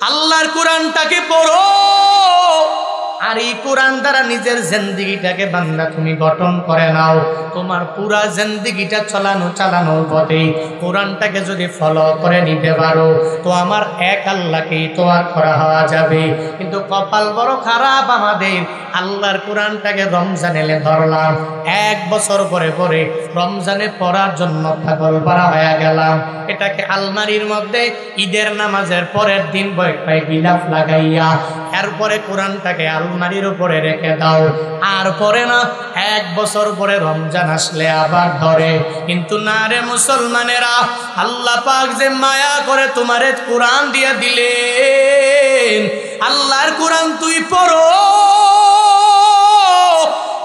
আল্লাহর কোরআনটাকে পড়ো, আর এই কোরআন দ্বারা নিজের জিন্দেগিটাকে বান্দা তুমি গঠন করে নাও। তোমার পুরা জিন্দেগিটা চালানোর পথে কোরআনটাকে যদি ফলো করে নিতে পারো তো আমার এক আল্লাহকেই তোয়াক্কা করা হওয়া যাবে। কিন্তু কপাল বড় খারাপ আমাদের, আল্লাহর কোরআনটাকে রমজান এলে ধরলাম, 1 বছর পরে পরে রমজানে পড়ার জন্য পাগল পারা হয়ে গেলাম। এটাকে আলমারির মধ্যে ঈদের নামাজের পরের দিন বই গিলাফ লাগাইয়া এরপরে কোরআনটাকে আলমারির উপরে রেখে দাও, আর পরে না 1 বছর পরে রমজান আসলে আবার ধরে। কিন্তু না রে মুসলমানেরা, আল্লাহ পাক যে মায়া করে তোমারে কোরআন দিয়ে দিলেন, আল্লাহর কোরআন তুই পড়ো।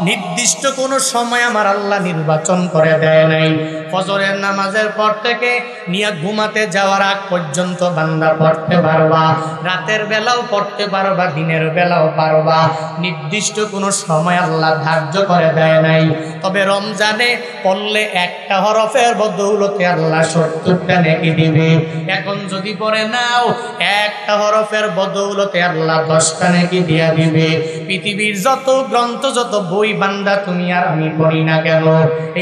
নির্দিষ্ট কোন সময় আমার আল্লাহ নির্বাচন করে দেয় নাই। ফজরের নামাজের পর থেকে নিয়ে ঘুমাতে যাওয়ার আগ পর্যন্ত বান্দা পড়তে পারবা, রাতের বেলাও পড়তে পারবা, দিনের বেলাও পারবা। নির্দিষ্ট কোনো সময় আল্লাহ ধার্য করে দেয় নাই। তবে রমজানে পড়লে একটা হরফের বদৌলতে আল্লাহ 70টা নেকি দিবে। এখন যদি পড়ে নাও একটা হরফের বদৌলতে আল্লাহ 10টা নেকি দিয়া দিবে। পৃথিবীর যত গ্রন্থ, যত বই বান্দা তুমি আর আমি পড়ি না কেন,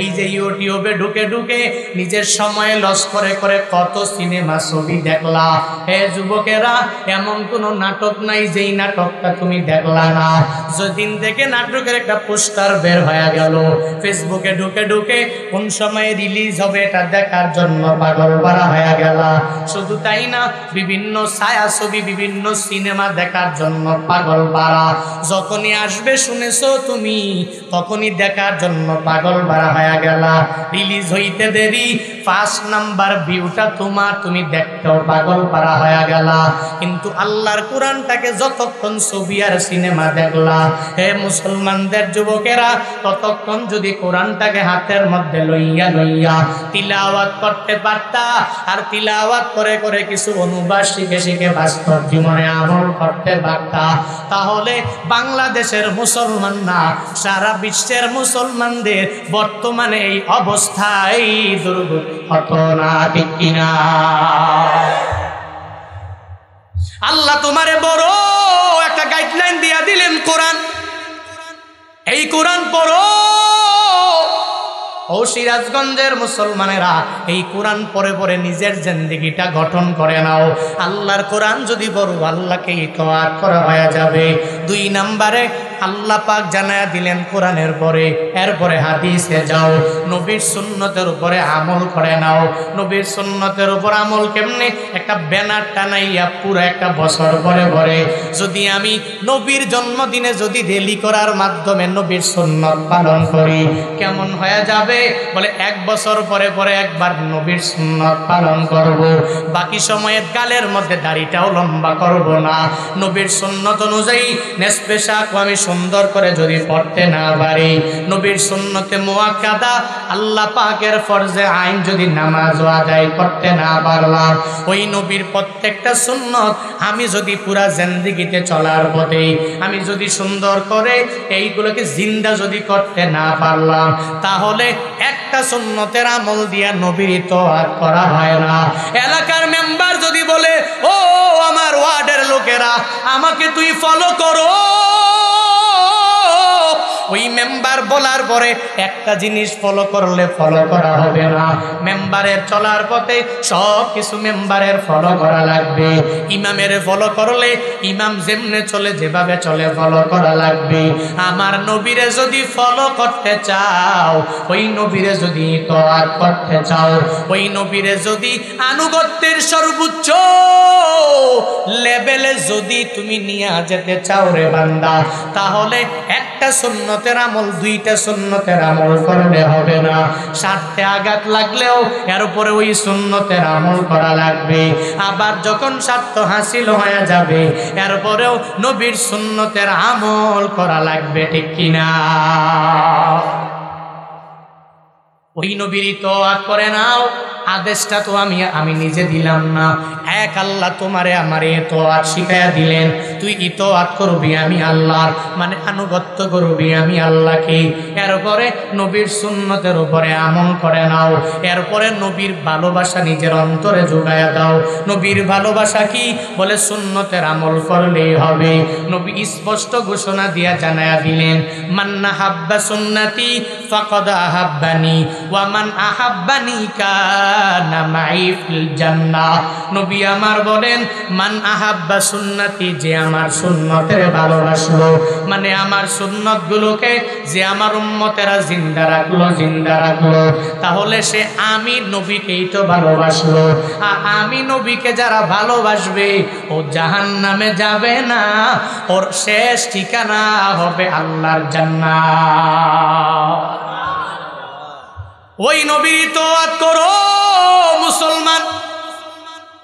এই যে ইউটিউবে ঢুকে ঢুকে নিজের সময় লস করে করে কত সিনেমা ছবি দেখলা। হে যুবকেরা, এমন কোন নাটক নাই যেই নাটকটা তুমি দেখলা না। যেদিন থেকে নাটকের একটা পোস্টার বের হয়ে গেল, ফেসবুকে ঢুকে ঢুকে কোন সময় রিলিজ হবে এটা দেখার জন্য পাগল পারা হয়ে গেল। শুধু তাই না, বিভিন্ন ছায়া ছবি, বিভিন্ন সিনেমা দেখার জন্য পাগল পারা। যখনই আসবে শুনেছো তুমি, তখনই দেখার জন্য পাগল পারা হয়ে গেল। রিলিজ হইতে দেরি, 5 নাম্বার ভিউটা তোমার, তুমি দেখতেও পাগল পারা হয়ে গেল। কিন্তু আল্লাহর কোরআনটাকে যতক্ষণ ছবি আর সিনেমা দেখলা, হে মুসলমানদের যুবকেরা, ততক্ষণ যদি কোরআনটাকে হাতের মধ্যে লইয়া লইয়া তিলাওয়াত করতে পারতা, আর তিলাওয়াত করে করে কিছু অনুবাদ শিখে শিখে বাস্তব জীবনে আমল করতে পারতা, তাহলে বাংলাদেশের মুসলমান না, সারা বিশ্বের মুসলমানদের বর্তমানে এই অবস্থায় দুর্গত হতো না, ঠিক কিনা? আল্লাহ তোমারে বড় একটা গাইডলাইন দিয়া দিলেন, কোরআন। এই কোরআন পড়ো। ও সিরাজগঞ্জের মুসলমানেরা, এই কোরআন পড়ে পড়ে নিজের জিন্দেগিটা গঠন করে নাও। আল্লাহর কোরআন যদি পড়ো, আল্লাহকে ইতাআত করা হয়ে যাবে। 2 নম্বরে আল্লাহ পাক জানায়া দিলেন কোরআনের পরে, এরপরে হাদিসে যাও, নবীর সুন্নতের উপরে আমল করে নাও। নবীর সুন্নতের উপর আমল কেমনে? একটা ব্যানার টানাইয়া পুরো একটা বছর পরে পরে যদি আমি নবীর জন্মদিনে যদি রেলি করার মাধ্যমে নবীর সুন্নত পালন করি, কেমন হয়ে যাবে? বলে 1 বছর পরে পরে একবার নবীর সুন্নত পালন করব, বাকি সময়ে গালের মধ্যে দাড়িটাও লম্বা করব না। নবীর সুন্নত অনুযায়ী নেসপেশাক আমি সুন্দর করে যদি পড়তে না পারি, নবীর সুন্নতে মুআক্কাদা আল্লাহ পাকের ফরজে আইন যদি নামাজ আদায় করতে না পারলাম, ওই নবীর প্রত্যেকটা সুন্নত আমি যদি পুরা জিন্দেগিতে চলার পথে আমি যদি সুন্দর করে এইগুলোকে জিন্দা যদি করতে না পারলাম, তাহলে একটা সুন্নতের আমল দিয়া নবীর ইতাআত করা হয় না। এলাকার মেম্বার যদি বলে, ও আমার ওয়ার্ডের লোকেরা আমাকে তুই ফলো করো, ওই মেম্বার বলার পরে একটা জিনিস ফলো করলে ফলো করা হবে না। মেম্বারের চলার পথে সব কিছু মেম্বারের ফলো করা লাগবে। ইমামের ফলো করলে ইমাম যেমনে চলে, যেভাবে চলে ফলো করা লাগবে। আমার নবীরে যদি ফলো করতে চাও, ওই নবীরে যদি ইতাআত করতে চাও, ওই নবীরে যদি আনুগত্যের সর্বোচ্চ লেভেলে যদি তুমি নিয়ে যেতে চাও রে বান্দা, তাহলে একটা সুন্নতের আমল, 2টা সুন্নতের আমল করলে হবে না। স্বার্থে আঘাত লাগলেও এর উপরে ওই সুন্নতের আমল করা লাগবে। আবার যখন স্বার্থ হাসিল হয়ে যাবে, এরপরেও নবীর সুন্নতের আমল করা লাগবে, ঠিক কিনা? ওই নবীর ইতাআত করে নাও। আদেশটা তো আমি নিজে দিলাম না, এক আল্লাহ তোমারে আমারে ইতোয়াত শিখায়া দিলেন, তুই ইতোয়াত করবি আমি আল্লাহর, মানে আনুগত্য করবি আমি আল্লাহকে। এরপরে নবীর সুন্নতের উপরে আমল করে নাও, এরপরে নবীর ভালোবাসা নিজের অন্তরে যোগায়া দাও। নবীর ভালোবাসা কি? বলে সুন্নতের আমল করলেই হবে। নবী স্পষ্ট ঘোষণা দিয়া জানায়া দিলেন, মান্না হাব্বা সুন্নতি ফাকাদ আহাব্বানি ওয়া মান আহাব্বানি কানা মাই ফিল জান্নাহ। নবী আমার বলেন, মান আহাব্বা সুন্নতি, যে আমার সুন্নতের ভালোবাসলো, মানে আমার সুন্নতগুলোকে যে আমার উম্মতেরা জিন্দা রাখলো, তাহলে সে আমি নবীকেই তো ভালোবাসলো। আর আমি নবীকে যারা ভালোবাসবে ও জাহান্নামে যাবে না, ওর শেষ ঠিকানা হবে আল্লাহর জান্নাত। ওই নবীর ইতোয়াত করো মুসলমান।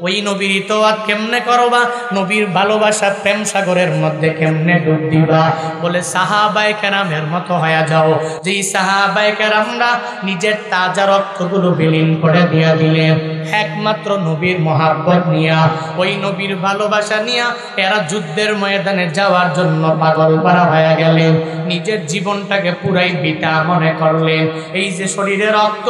ওই নবীর ইতোয়াত কেমনে করবা? নবীর ভালোবাসা প্রেম সাগরের মধ্যে কেমনে ডুব দিবা? বলে সাহাবায়ে কেরামের মতো হয়ে যাও, যেই সাহাবায়ে কেরামরা নিজের তাজা রক্তগুলো বিলীন করে দিয়া দিলেন একমাত্র নবীর মহাব্বত নিয়া, ওই নবীর ভালোবাসা নিয়া এরা যুদ্ধের ময়দানে যাওয়ার জন্য পাগল পারা হয়ে গেলেন। নিজের জীবনটাকে পুরাই বিটা মনে করলেন। এই যে শরীরে রক্ত,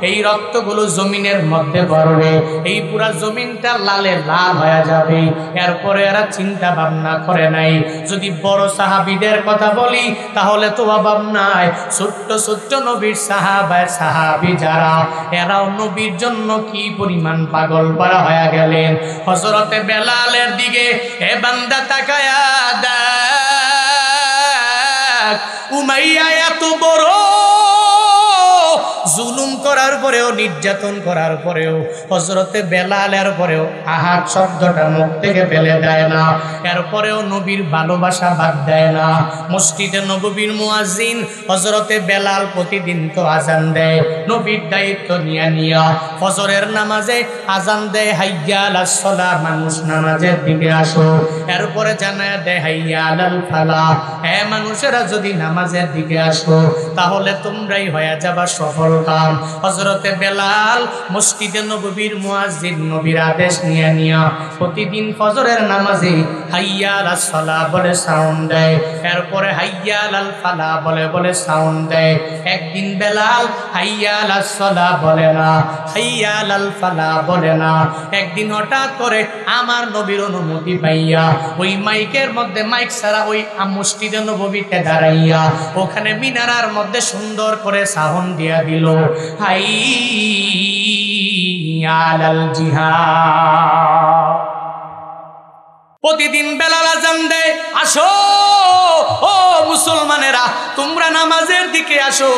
এই রক্তগুলো জমিনের মধ্যে পড়বে, এই পুরা জমিনটা লালে লাল হয়ে যাবে। এরপরে এরা চিন্তা ভাবনা করে নাই। যদি বড় সাহাবীদের কথা বলি তাহলে তো অভাব নাই। ছোট্ট ছোট্ট নবীর সাহাবী যারা, এরাও নবীর জন্য কি পরিমাণ পাগল পারা হয়ে গেলেন। হযরতে বেলালের দিকে এ বান্দা তাকায়া দেখ, উমাইয়া এত বড় জুলুম করার পরেও, নির্যাতন করার পরেও, হযরতে বেলালের পরেও আহাত শব্দটা মুখ থেকে ফেলে দেয় না। এরপরেও নবীর ভালোবাসা বাদ দেয় না। মসজিদে নববীর মুয়াজ্জিন হযরতে বেলাল প্রতিদিন তো আজান দেয়, নবীর দায়িত্ব নিয়া ফজরের নামাজে আজান দেয়, হাইয়া আলাস সালাহ, মানুষ নামাজের দিকে আসো। এরপরে জানায়া দেয় হাইয়া আলাল ফালাহ, হে মানুষেরা যদি নামাজের দিকে আসো তাহলে তোমরাই হয়ে যাবা সফল কাম। হযরতে বেলাল মসজিদে নববীর মুয়াজ্জিন, নবীর আদেশ নিয়া প্রতিদিন ফজরের নামাজে হাইয়া আলাস সালাহ বলে সাউন্ড দেয়, এরপরে হাইয়া আলাল ফালাহ বলে সাউন্ড দেয়। একদিন বেলাল হাইয়া আলাস সালাহ বলে না, হাইয়া আলাল ফালাহ বলে না। একদিন হঠাৎ করে আমার নবীর অনুমতি পাইয়া ওই মাইকের মধ্যে, মাইক ছাড়া ওই মসজিদে নববীতে দাঁড়াইয়া ওখানে মিনারার মধ্যে সুন্দর করে সাউন্ড দিয়া দিল, হাইয়া আলাল জিহাদ। প্রতিদিন বেলাল আজান দেয়, আসো ও মুসলমানেরা, তোমরা নামাজের দিকে আসো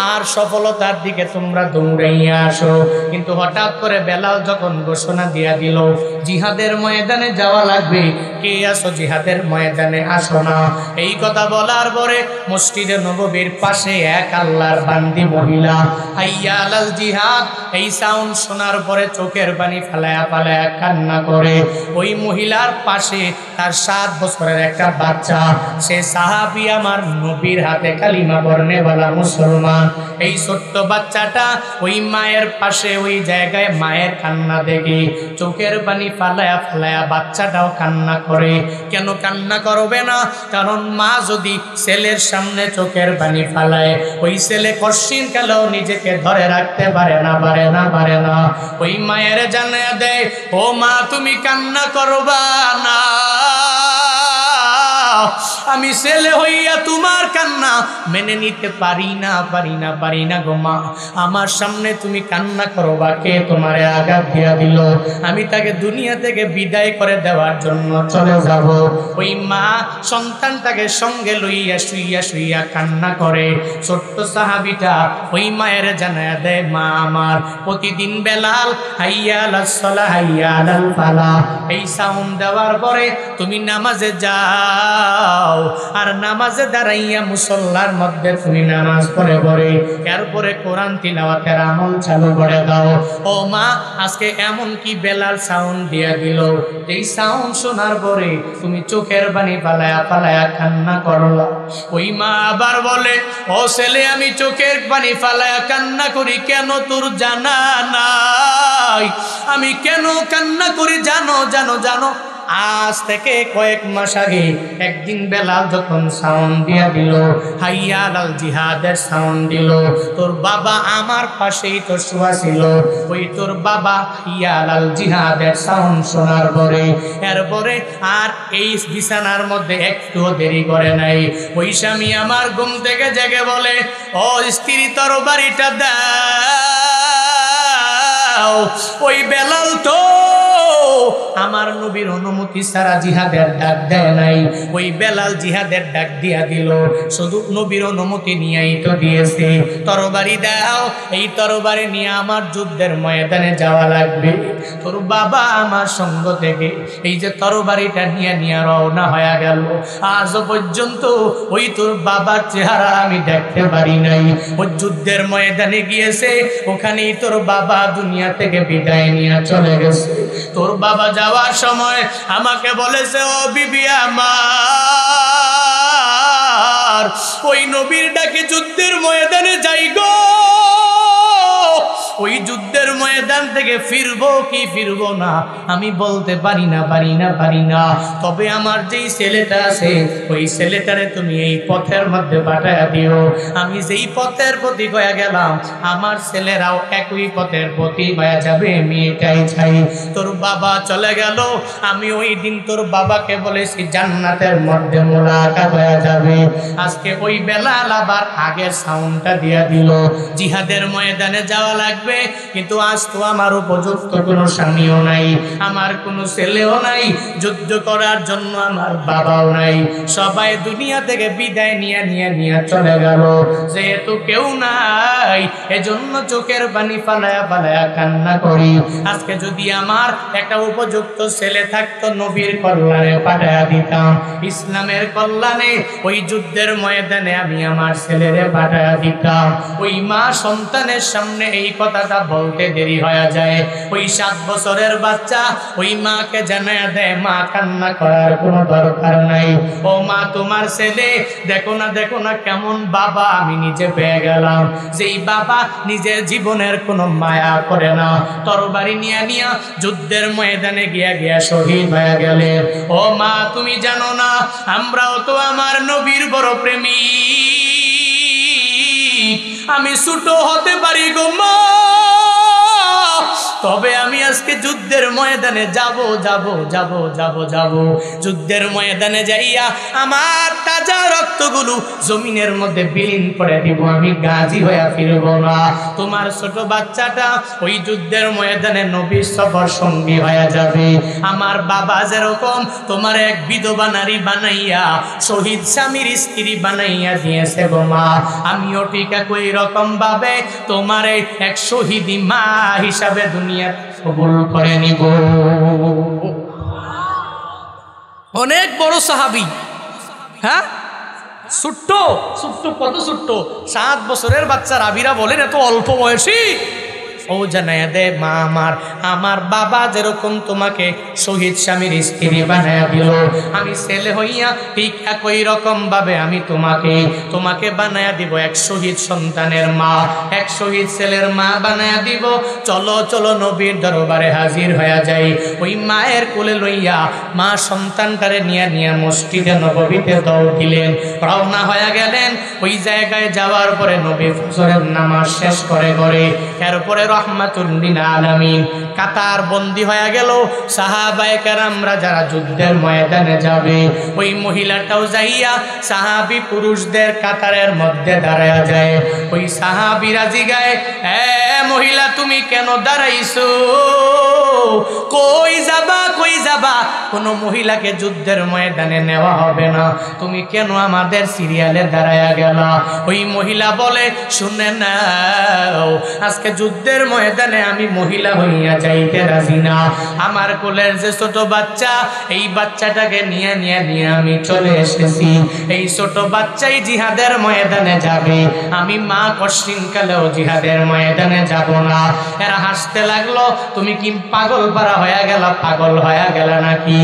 আর সফলতার দিকে তোমরা দৌড়াইয়া আসো। কিন্তু হঠাৎ করে বেলাল যখন ঘোষণা দিয়া দিল জিহাদের ময়দানে যাওয়া লাগবে, কে আসো জিহাদের ময়দানে আসো না, এই কথা বলার পরে মসজিদে নববীর পাশে এক আল্লাহর বান্দি মহিলা হাইয়া আলাল জিহাদ এই সাউন্ড শোনার পরে চোখের পানি ফালায়া কান্না করে। ওই মহিলার পাশে তার 7 বছরের একটা বাচ্চা, সে সাহাবী আমার নবীর হাতে কালিমা পড়নেওয়ালা মুসলমান। এই ছোট্ট বাচ্চাটা ওই মায়ের পাশে, ওই জায়গায় মায়ের কান্না দেখে চোখের পানি ফালায়া বাচ্চাটাও কান্না করে। কেন কান্না করবে না? কারণ মা যদি ছেলের সামনে চোখের পানি ফালায়, ওই ছেলে কশিন কালেও নিজেকে ধরে রাখতে পারে না। ওই মায়ের জানায়া দেয়, ও মা তুমি কান্না করবা না, আমি ছেলে হইয়া তোমার কান্না মেনে নিতে পারি না গো মা। আমার সামনে তুমি কান্না করবা, কে তোমারে আঘাত দিয়া দিল? আমি তাকে দুনিয়া থেকে বিদায় করে দেওয়ার জন্য চলে যাব। ওই মা সন্তানটাকে সঙ্গে লইয়া শুইয়া কান্না করে। ছোট্ট সাহাবীটা ওই মায়ের জানায়া দেয়, মা আমার প্রতিদিন বেলাল হাইয়া আলাস সালাহ হাইয়া আলাল ফালাহ এই সাউন্ড দেওয়ার পরে তুমি নামাজে যাও, দাও আর নামাজে দাঁড়াইয়া মুসল্লার মধ্যে তুমি নামাজ পড়ে পড়ে এরপরে কোরআন তিলাওয়াতের আমল চালু করে দাও। ও মা, আজকে এমন কি বেলাল সাউন্ড দিয়ে দিল, এই সাউন্ড শোনার পরে তুমি চোখের পানি পালায়া পালায়া কান্না করলা। ওই মা আবার বলে, ও ছেলে, আমি চোখের পানি ফালায়া কান্না করি কেন তোর জানা নাই? আমি কেন কান্না করি জানো জানো জানো? আজ থেকে কয়েক মাস আগে একদিন বেলাল যখন সাউন্ড দিয়া দিল, হাইয়া আলাল জিহাদের সাউন্ড দিল, তোর বাবা আমার পাশেই তো শোয়া ছিল। ওই তোর বাবা হাইয়া আলাল জিহাদের সাউন্ড শোনার পরে এরপরে আর এই বিছানার মধ্যে একটু দেরি করে নাই। ওই স্বামী আমার ঘুম থেকে জেগে বলে, ও স্ত্রী, তরবারিটা দাও। ওই বেলাল তো আমার নবীর অনুমতি ছাড়া জিহাদের ডাক দেয় নাই। ওই বেলাল জিহাদের ডাক দিয়া দিল, শুধু নবীর অনুমতি নিয়েই তো দিয়েছে। তরবারি দাও, এই তরবারি নিয়ে আমার যুদ্ধের ময়দানে যাওয়া লাগবে। তোর বাবা আমার সঙ্গ থেকে এই যে তরবারিটা নিয়ে নিয়ে রওনা হয়ে গেল, আজ পর্যন্ত ওই তোর বাবার চেহারা আমি দেখতে পারি নাই। ও যুদ্ধের ময়দানে গিয়েছে, ওখানেই তোর বাবা দুনিয়া থেকে বিদায় নিয়ে চলে গেছে। তোর বাবা যাওয়ার সময় আমাকে বলেছে, ও বিবি আমার, ওই নবীর ডাকে যুদ্ধের ময়দানে যাই গো। ওই যুদ্ধের ময়দান থেকে ফিরবো কি ফিরবো না আমি বলতে পারি না। তবে আমার যেই ছেলেটা আছে, ওই ছেলেটারে তুমি এই পথের মধ্যে পাঠাইয়া দিও। আমি যেই পথের প্রতি হয়ে গেলাম, আমার ছেলেরাও একই পথের প্রতি হয়ে যাবে, আমি এটাই চাই। তোর বাবা চলে গেল, আমি ওই দিন তোর বাবাকে বলেছি জান্নাতের মধ্যে মোলাকাত হয়ে যাবে। আজকে ওই বেলাল আবার আগের সাউন্ডটা দিয়া দিল, জিহাদের ময়দানে যাওয়া লাগবে। কিন্তু আজ তো আমার উপযুক্ত কোনো স্বামীও নাই, আমার কোনো ছেলেও নাই, যুদ্ধ করার জন্য আমার বাবাও নাই। সবাই দুনিয়া থেকে বিদায় নিয়ে চলে গেল। যেহেতু কেউ নাই, এজন্য চোখের পানি ফালায়া ফালায়া কান্না করি। আজকে যদি আমার একটা উপযুক্ত ছেলে থাকতো, নবীর কল্যাণে পাঠায়া দিতাম, ইসলামের কল্যাণে ওই যুদ্ধের ময়দানে আমি আমার ছেলেরে পাঠায়া দিতাম। ওই মা সন্তানের সামনে এই কথাটা বলতে দেরি হয়ে যায়। ওই 7 বছরের বাচ্চা ওই মাকে জানায়া দেয়, মা কান্না করার কোনো দরকার নাই। ও মা, তোমার ছেলে দেখো না কেমন বাবা আমি নিজে পেয়ে গেলাম, যেই বাবা নিজের জীবনের কোনো মায়া করে না। তরবারি নিয়া যুদ্ধের ময়দানে গিয়া শহীদ হয়ে গেলে। ও মা, তুমি জানো না, আমরাও তো আমার নবীর বড় প্রেমী। আমি ছোট হতে পারি গো মা, তবে আমি আজকে যুদ্ধের ময়দানে যাব। যুদ্ধের ময়দানে যাইয়া আমার তাজা রক্তগুলো জমিনের মধ্যে বিলীন করে দিব, আমি গাজী হয়ে ফিরব না। তোমার ছোট বাচ্চাটা ওই যুদ্ধের ময়দানে নবীর সফর সঙ্গী হয়ে যাবে। আমার বাবা যেরকম তোমার এক বিধবা নারী বানাইয়া শহীদ স্বামীর স্ত্রী বানাইয়া দিয়েছে গো মা, আমিও ঠিক একই রকম ভাবে তোমার এক শহীদি মা হিসাবে দুনিয়া কবুল করে নিব। অনেক বড় সাহাবী, হ্যাঁ, ছোট্ট কত ছোট্ট, 7 বছরের বাচ্চা। রাবিরা বলেন এত অল্প বয়সী। ও জানায়া দে, মা আমার বাবা যেরকম তোমাকে শহীদ স্বামীর স্ত্রী বানায়া দিল, আমি ছেলে হইয়া ঠিক একই রকম ভাবে আমি তোমাকে বানায়া দিব এক শহীদ সন্তানের মা, এক শহীদ ছেলের মা বানায়া দিব। চলো নবীর দরবারে হাজির হয়ে যাই। ওই মায়ের কোলে লইয়া মা সন্তানটারে নিয়ে মসজিদে নববীতে দৌড় দিলেন, রওনা হয়ে গেলেন। ওই জায়গায় যাওয়ার পরে নবী ফজরের নামাজ শেষ করে এরপরে রহমাতুল লিল আলামিন কাতার বন্দী হয়ে গেল। সাহাবায়ে কেরামরা যারা যুদ্ধের ময়দানে যাবে, ওই মহিলাটাও যাইয়া সাহাবী পুরুষদের কাতারের মধ্যে দাঁড়ায়া যায়। ওই সাহাবীরা জিগায়, এ মহিলা, তুমি কেন দাঁড়াইছো? কই যাবা কই যাবা, কোনো মহিলাকে যুদ্ধের ময়দানে নেওয়া হবে না, তুমি কেন আমাদের সিরিয়ালে দাঁড়ায়া গেলা? ওই মহিলা বলে, শুনে নাও, আজকে যুদ্ধের ময়দানে আমি মহিলা হইয়া যাইতে রাজি না। আমার কোলের যে ছোট বাচ্চা, এই বাচ্চাটাকে নিয়ে আমি চলে এসেছি। এই ছোট বাচ্চাই জিহাদের ময়দানে যাবে, আমি মা কশিনকালেও জিহাদের ময়দানে যাব না। এরা হাসতে লাগলো, তুমি কি পাগল পারা হয়ে গেল, পাগল হয়ে গেল নাকি?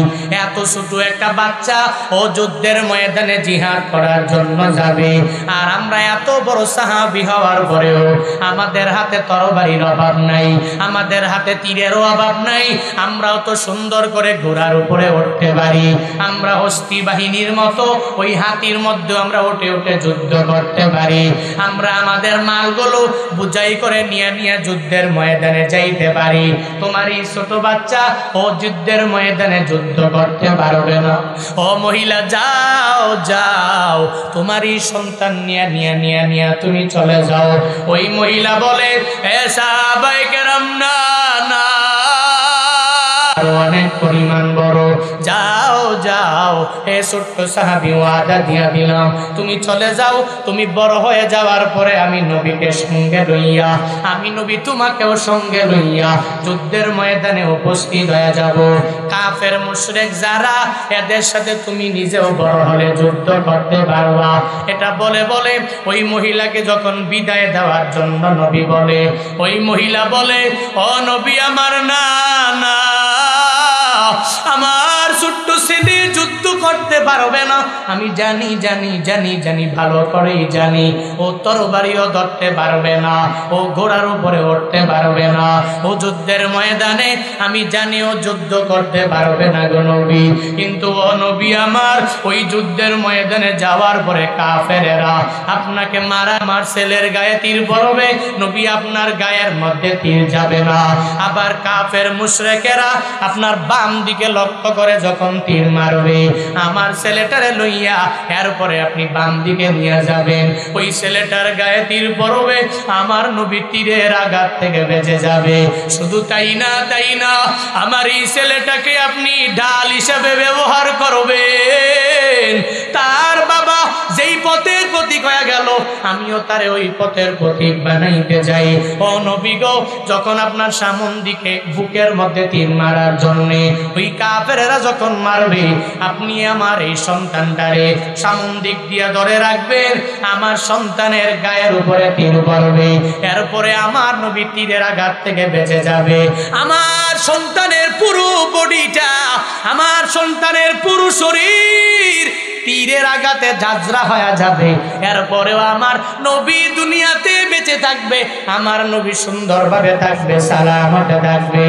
এত ছোট একটা বাচ্চা ও যুদ্ধের ময়দানে জিহাদ করার জন্য যাবে, আর আমরা এত বড় সাহাবী হওয়ার পরেও আমাদের হাতে তরবারির অভাব নাই, আমাদের হাতে তীরেরও অভাব নাই, আমরাও তো সুন্দর করে ঘোড়ার উপরে উঠতে পারি, আমরা হস্তি বাহিনীর মতো ওই হাতির মধ্যে আমরা উঠে উঠে যুদ্ধ করতে পারি, আমরা আমাদের মালগুলো বুঝাই করে নিয়ে যুদ্ধের ময়দানে যাইতে পারি। তোমার এই ছোট বাচ্চা ও যুদ্ধের ময়দানে যুদ্ধ করতে পারবে না। ও মহিলা, যাও যাও, তোমার এই সন্তান নিয়ে তুমি চলে যাও। ওই মহিলা বলে, এ সাহাবায়ে কেরাম, না না, অনেক পরিমাণ বড়, যাও যাও, হে ছোট্ট সাহাবী, ওয়াদা দিয়া দিলাম, তুমি চলে যাও, তুমি বড় হয়ে যাওয়ার পরে আমি নবীকে সঙ্গে লইয়া, আমি নবী তোমাকেও সঙ্গে লইয়া যুদ্ধের ময়দানে উপস্থিত হয়ে যাব। কাফের মুশরিক যারা, এদের সাথে তুমি নিজেও বড় হলে যুদ্ধ করতে পারবা। এটা বলে বলে ওই মহিলাকে যখন বিদায় দেওয়ার জন্য নবী বলে, ওই মহিলা বলে, ও নবী আমার, না না, আমার ছোট্ট ছেলে যুদ্ধ করতে পারবে না, আমি জানি জানি জানি জানি, ভালো করেই জানি, ও তরবারিও ধরতে পারবে না, ও ঘোড়ার উপরে উঠতে পারবে না, ও যুদ্ধের ময়দানে আমি জানি ও যুদ্ধ করতে পারবে না গো নবী। কিন্তু ও নবী আমার, ওই যুদ্ধের ময়দানে যাওয়ার পরে কাফেরেরা আপনাকে মারা, আমার ছেলের গায়ে তীর পড়বে, নবী আপনার গায়ের মধ্যে তীর যাবে না। আবার কাফের মুশরিকেরা আপনার বাম দিকে লক্ষ্য করে যখন তীর মারবে, আমার ছেলেটারে লইয়া এরপরে আপনি বাম দিকে নিয়ে যাবেন, ওই ছেলেটার গায়ে তীর পড়বে, আমার নবী তীরের আঘাত থেকে বেঁচে যাবে। শুধু তাই না, আমার এই ছেলেটাকে আপনি ঢাল হিসেবে ব্যবহার করবেন, তার বাবা যেই পথের প্রতীক হয়ে গেল, আমিও তারে ওই পথের প্রতীক বানাইতে যাই। ও নবী গো, যখন আপনার সামন দিকে বুকের মধ্যে তীর মারার জন্যে ওই কাফেরেরা যখন মারবে, আপনি আমার এই সন্তানটারে সামন দিক দিয়া ধরে রাখবেন, আমার সন্তানের গায়ের উপরে তীর পড়বে, এরপরে আমার নবী তীরের আঘাত থেকে বেঁচে যাবে। আমার সন্তানের পুরো বডিটা, আমার সন্তানের পুরো শরীর তীরের আঘাতে ঝাঁঝরা হয়ে যাবে, এরপরেও আমার নবী দুনিয়াতে বেঁচে থাকবে, আমার নবী সুন্দরভাবে থাকবে, সালামতে থাকবে।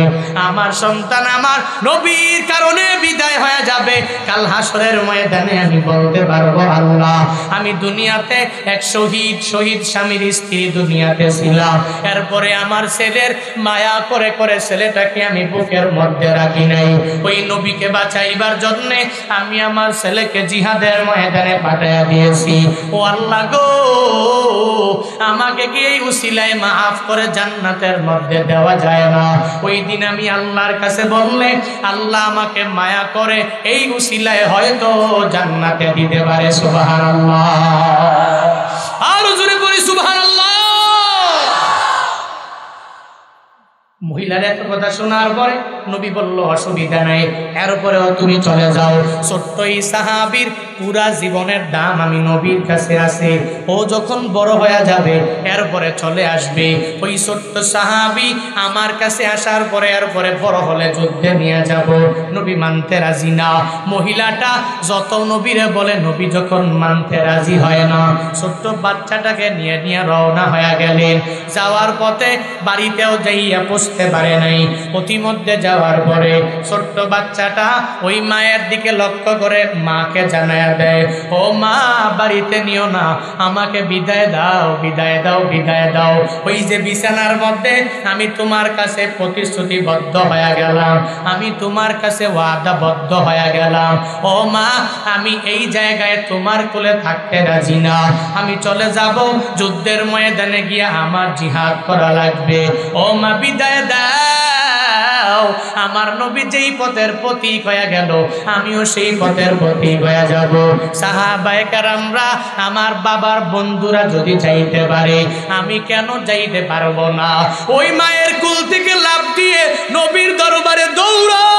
আমার সন্তান আমার নবীর কারণে বিদায় হয়ে যাবে, কাল হাসরের ময়দানে আমি বলতে পারবো, আল্লাহ, আমি দুনিয়াতে এক শহীদ স্বামীর স্ত্রী দুনিয়াতে ছিলাম, এরপরে আমার ছেলের মায়া করে করে ছেলেটাকে আমি বুকের মধ্যে রাখি নাই, ওই নবীকে বাঁচাইবার জন্যে আমি আমার ছেলেকে জিহাদের ময়দানে পাঠাইয়া দিয়েছি। ও আল্লাহ গো, আমাকে কি এই উসিলায় মাফ করে জান্নাতের মধ্যে দেওয়া যায় না? ওই দিন আমি আল্লাহর কাছে বললে আল্লাহ আমাকে মায়া করে এই উসিলায় হয়তো জান্নাতে দিতে পারে। সুবহানাল্লাহ, আর জোরে বলি সুবহানাল্লাহ। মহিলার এত কথা শোনার পরে নবী বলল, অসুবিধা নাই, এরপরেও তুমি চলে যাও। ছোট্ট এই সাহাবীর পুরা জীবনের দাম আমি নবীর কাছে আছে, ও যখন বড় হয়ে যাবে এরপরে চলে আসবে। ওই ছোট্ট সাহাবী আমার কাছে আসার পরে এরপরে বড় হলে যুদ্ধে নিয়ে যাব, নবী মানতে রাজি না। মহিলাটা যত নবীরে বলে, নবী যখন মানতে রাজি হয় না, ছোট্ট বাচ্চাটাকে নিয়ে রওনা হয়ে গেলেন। যাওয়ার পথে বাড়িতেও যাইয়া পৌঁছতে পারে নাই। প্রতিমধ্যে যাওয়ার পরে ছোট্ট বাচ্চাটা ওই মায়ের দিকে লক্ষ্য করে মাকে জানায়া দেয়, ও মা, বাড়িতে নিও না, আমাকে বিদায় দাও, বিদায় দাও, বিদায় দাও। ওই যে বিছানার মধ্যে আমি তোমার কাছে প্রতিশ্রুতিবদ্ধ হয়ে গেলাম, আমি তোমার কাছে ওয়াদাবদ্ধ হয়ে গেলাম, ও মা, আমি এই জায়গায় তোমার কোলে থাকতে রাজি না, আমি চলে যাব, যুদ্ধের ময়দানে গিয়ে আমার জিহাদ করা লাগবে। ও মা, বিদায় দাও, যাও। আমার নবী যেই পথের প্রতীক হয়ে গেল, আমিও সেই পথের প্রতীক হয়ে যাব। সাহাবায়ে কেরামরা, আমার বাবার বন্ধুরা যদি যাইতে পারে, আমি কেন যাইতে পারবো না? ওই মায়ের কুল থেকে লাফ দিয়ে নবীর দরবারে দৌড়ায়,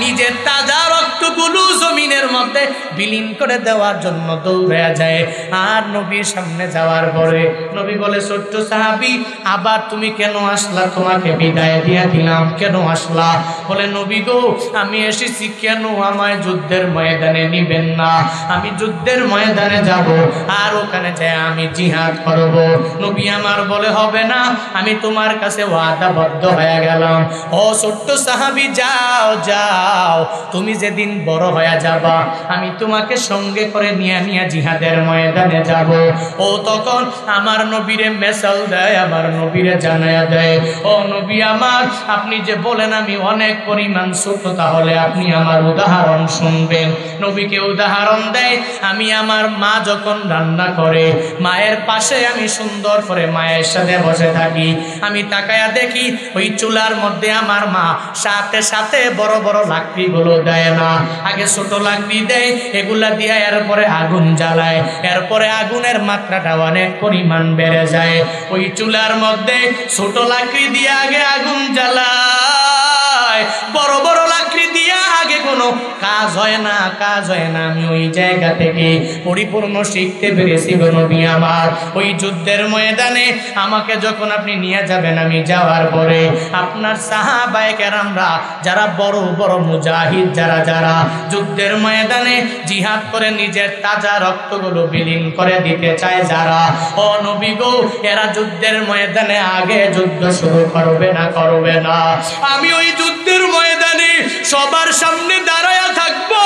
নিজের তাজা রক্তগুলো জমিনের মধ্যে বিলীন করে দেওয়ার জন্য দৌড়ে যায়। আর নবীর সামনে যাওয়ার পরে নবী বলে, ছোট্ট সাহাবী, আবার তুমি কেন আসলা? তোমাকে বিদায় দিয়া দিলাম, কেন আসলা? বলে, নবী গো, আমি এসেছি কেন আমায় যুদ্ধের ময়দানে নিবেন না? আমি যুদ্ধের ময়দানে যাব, আর ওখানে যায় আমি জিহাদ করব। নবী আমার বলে, হবে না, আমি তোমার কাছে ওয়াদাবদ্ধ হয়ে গেলাম। ও ছোট্ট সাহাবী, যাও যাও, তুমি যেদিন বড় হয়ে যাবা, আমি তোমাকে সঙ্গে করে নিয়ে জিহাদের ময়দানে যাব। ও তখন আমার নবীরে মেসাল দেয়, আমার নবীরে জানায়া দেয়, ও নবী আমার, আপনি যে বলেন আমি অনেক পরিমাণ ছোট, তাহলে আপনি আমার উদাহরণ শুনবেন। নবীকে উদাহরণ দেয়, আমি আমার মা যখন রান্না করে, মায়ের পাশে আমি সুন্দর করে মায়ের সাথে বসে থাকি, আমি তাকায়া দেখি ওই চুলার মধ্যে আমার মা সাথে সাথে বড় বড় লাকড়িগুলো দেয় না, আগে ছোট লাকড়ি দেয়, এগুলা দিয়ে এরপরে আগুন জ্বালায়, এরপরে আগুনের মাত্রাটা অনেক পরিমাণ বেড়ে যায়। ওই চুলার মধ্যে ছোট লাকড়ি দিয়ে আগে আগুন জ্বালায়, বড় বড় লাকড়ি দিয়ে আগে কোনো কাজ হয় না, কাজ হয় না। আমি ওই জায়গা থেকে পরিপূর্ণ শিখতে পেরেছি গো নবী আমার। ওই যুদ্ধের ময়দানে আমাকে যখন আপনি নিয়ে যাবেন, আমি যাওয়ার পরে আপনার সাহাবায়ে কেরামরা, যারা বড় বড় মুজাহিদ, যারা যারা যুদ্ধের ময়দানে জিহাদ করে নিজের তাজা রক্তগুলো বিলীন করে দিতে চায় যারা, ও নবী গো, এরা যুদ্ধের ময়দানে আগে যুদ্ধ শুরু করবে না, করবে না। আমি ওই যুদ্ধের ময়দানে সবার সামনে দাঁড়ায়া থাকবো।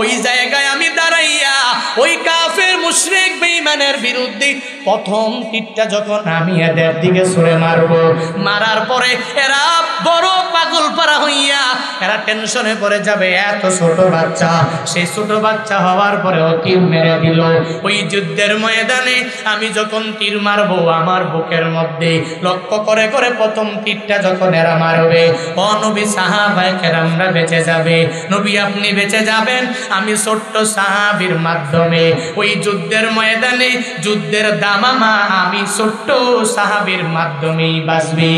ওই জায়গায় আমি দাঁড়াইয়া ওই কাফের মুশরিক বেঈমানের বিরুদ্ধে প্রথম তীরটা যখন আমি এদের দিকে ছুঁড়ে মারবো, মারার পরে এরা বড় পাগল পারা হইয়া এরা টেনশনে পড়ে যাবে, এত ছোট বাচ্চা, সেই ছোট বাচ্চা হওয়ার পরেও তীর মেরে দিল। ওই যুদ্ধের ময়দানে আমি যখন তীর মারবো, আমার বুকের মধ্যে লক্ষ্য করে করে প্রথম তীরটা যখন এরা মারবে, ও নবী, সাহাবায়ে কেরামরা বেঁচে যাবে। নবী আপনি বেঁচে যাবেন, আমি ছোট্ট সাহাবীর মাধ্যমে ওই যুদ্ধের ময়দানে যুদ্ধের দামামা আমি ছোট্ট সাহাবীর মাধ্যমেই বাঁচবে।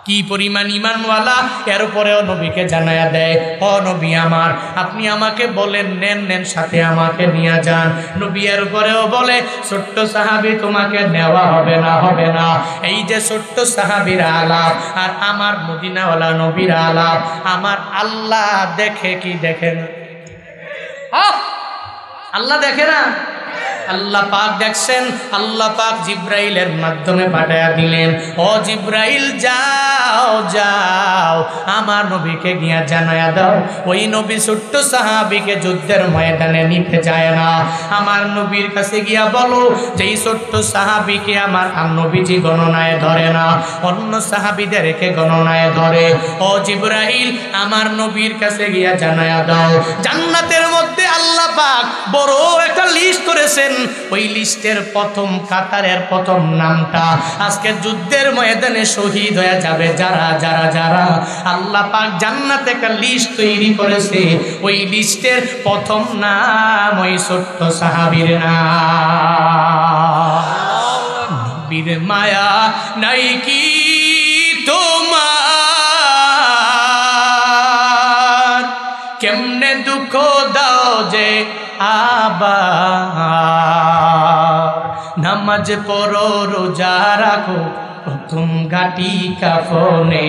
কি পরিমাণ ঈমানওয়ালা, এর উপরেও নবীকে জানায়া দেয়, ও নবী আমার, আপনি আমাকে বলেন নেন নেন, সাথে আমাকে নিয়ে যান। নবী এর উপরেও বলে, ছোট্ট সাহাবী, তোমাকে নেওয়া হবে না, হবে না। এই যে ছোট্ট সাহাবীর আলাপ আর আমার মদিনাওয়ালা নবীর আলাপ, আমার আল্লাহ দেখে কি দেখে না? আল্লাহ দেখে না? আল্লাহ পাক দেখছেন। আল্লাহ পাক জিব্রাইলের মাধ্যমে পাঠায়া দিলেন, ও জিব্রাইল, যাও যাও, আমার নবীকে গিয়া জানায়া দাও, ওই নবী ছোট্ট সাহাবীকে যুদ্ধের ময়দানে নিতে যায় না। আমার নবীর কাছে গিয়া বলো যে এই ছোট্ট সাহাবীকে আমার নবীজি গণনায় ধরে না, অন্য সাহাবীদেরকে গণনায় ধরে। ও জিব্রাইল, আমার নবীর কাছে গিয়া জানায়া দাও, জান্নাতের মধ্যে আল্লাহ পাক বড় একটা লিস্ট করেছেন, ওই লিস্টের প্রথম কাতারের প্রথম নামটা আজকে যুদ্ধের ময়দানে শহীদ হয়ে যাবে যারা যারা যারা, আল্লাহ পাক জান্নাতে একটা লিস্ট তৈরি করেছে, ওই লিস্টের প্রথম নাম ওই ছোট্ট সাহাবীর নাম। নবীর মায়া নাই কি তোমার, কেমনে দুঃখ দাও যে আবার, নামাজ পড়ো রোজা রাখো প্রথম ঘাটি কাফনে,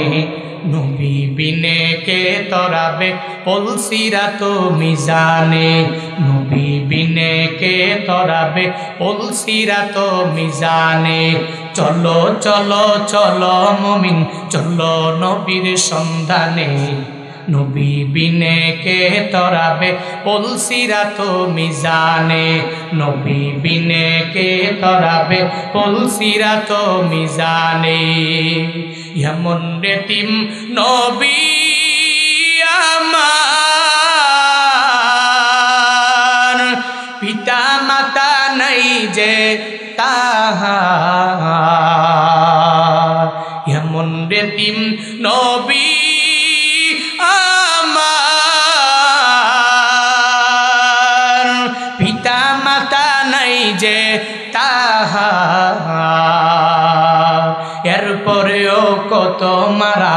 নবী বিনে কে তরাবে পলসিরাত মিজানে, নবী বিনে কে তরাবে পলসিরাত মিজানে। চলো চলো চলো মুমিন, চলো নবীর সন্ধানে, নবী বিনে কে তরাবে পলসিরাত মিজানে, নবী বিনে কে তরাবে পলসিরাত মিজানে। এমন রেতিম নবী আমার, পিতা মাতা নাই যে তার, এমন বেতিম নবী আমার, পিতা মাতা নাই যে তাহার, এরপরেও কত মারা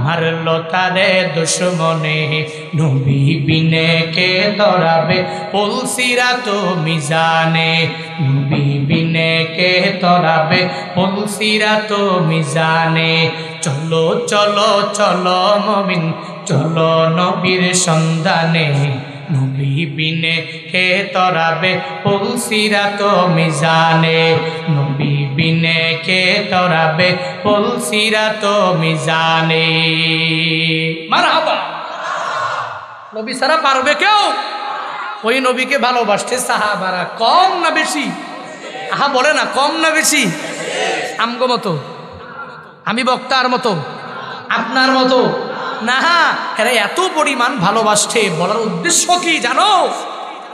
মারলো তারে দুশ্মনে, নবী বিনে কে তরাবে পুলসিরাত মিজানে, নবী বিনে কে তরাবে পুলসিরাত মিজানে। চলো চলো চলো মুমিন চলো নবীর সন্ধানে, নবী বিনে কে তরাবে পুলসিরাত মিজানে, নবী বিনে কে তরাবে পুলসিরাত মিজানে। মারহাবা। নবী ছাড়া পারবে কেউ? ওই নবীকে ভালোবাসতে সাহাবারা কম না বেশি? আহা বলে না, কম না বেশি? আমগো মতো, আমি বক্তার মতো, আপনার মতো না, এরা এত পরিমাণ ভালোবাসছে। বলার উদ্দেশ্য কি জানো?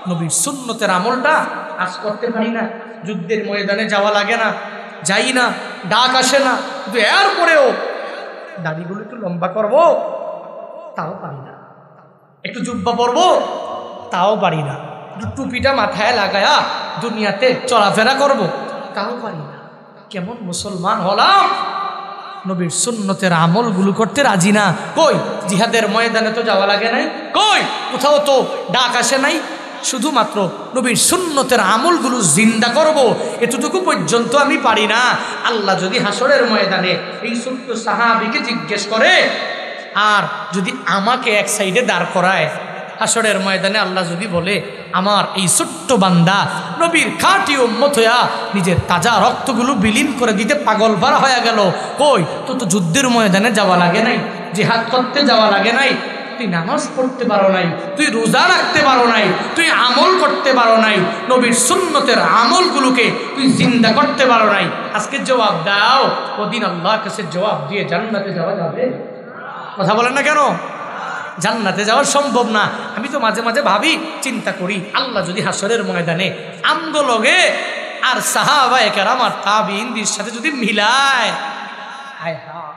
নবীর সুন্নতের আমলটা আজ করতে পারি না, যুদ্ধের ময়দানে যাওয়া লাগে না, যাই না, ডাক আসে না, কিন্তু এরপরেও দাড়িগুলো একটু লম্বা করবো তাও পারি না, একটু জুব্বা পরবো তাও পারি না, একটু টুপিটা মাথায় লাগায়া দুনিয়াতে চলাফেরা করব তাও পারি না। কেমন মুসলমান হলাম? নবীর সুন্নতের আমলগুলো করতে রাজি না। কই জিহাদের ময়দানে তো যাওয়া লাগে নাই, কই কোথাও তো ডাক আসে নাই, শুধুমাত্র নবীর সুন্নতের আমলগুলো জিন্দা করব এতটুকু পর্যন্ত আমি পারি না। আল্লাহ যদি হাসরের ময়দানে এই ছোট্ট সাহাবীকে জিজ্ঞেস করে, আর যদি আমাকে এক সাইডে দাঁড় করায় হাসরের ময়দানে, আল্লাহ যদি বলে আমার এই ছোট্ট বান্দা নবীর খাঁটি উম্মত হইয়া নিজের তাজা রক্তগুলো বিলীন করে দিতে পাগল পারা হয়ে গেল, কই তো তো যুদ্ধের ময়দানে যাওয়া লাগে নাই, জিহাদ করতে যাওয়া লাগে নাই, তুই নামাজ পড়তে পারো নাই, তুই রোজা রাখতে পারো নাই, তুই আমল করতে পারো নাই, নবীর সুন্নতের আমলগুলোকে তুই জিন্দা করতে পারো নাই, আজকে জবাব দাও। ওদিন আল্লাহর কাছে জবাব দিয়ে জান্নাতে যাওয়া যাবে? কথা বলেন না কেন? জান্নাতে যাওয়া সম্ভব না। আমি তো মাঝে মাঝে ভাবি, চিন্তা করি, আল্লাহ যদি হাসরের ময়দানে আমগো লগে আর সাহাবায়ে কেরাম আর তাবিঈনদের সাথে যদি মিলায়, হায় হায়,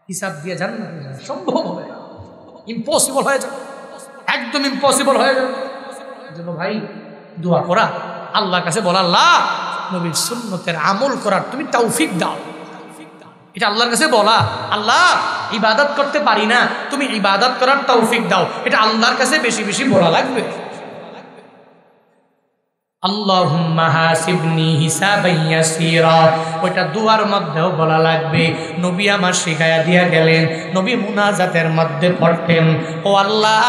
হিসাব দিয়ে জান্নাতে যাওয়া সম্ভব হবে না, ইম্পসিবল হয়ে যাবে, একদম ইম্পসিবল হয়ে যাবে। এজন্য ভাই দোয়া করা, আল্লাহর কাছে বলা, আল্লাহ নবীর সুন্নতের আমল করার তুমি তৌফিক দাও। এটা আল্লাহর কাছে বলা, আল্লাহ ইবাদত করতে পারি না, তুমি ইবাদত করার তৌফিক দাও, এটা আল্লাহর কাছে বেশি বেশি বলা লাগবে। আল্লাহুম্মা হাসিবনি হিসাবান ইয়াসীরা, ওইটা দুয়ার মধ্যেও বলা লাগবে। নবী আমার শিখায়া দিয়া গেলেন, নবী মুনাজাতের মধ্যে পড়তেন, ও আল্লাহ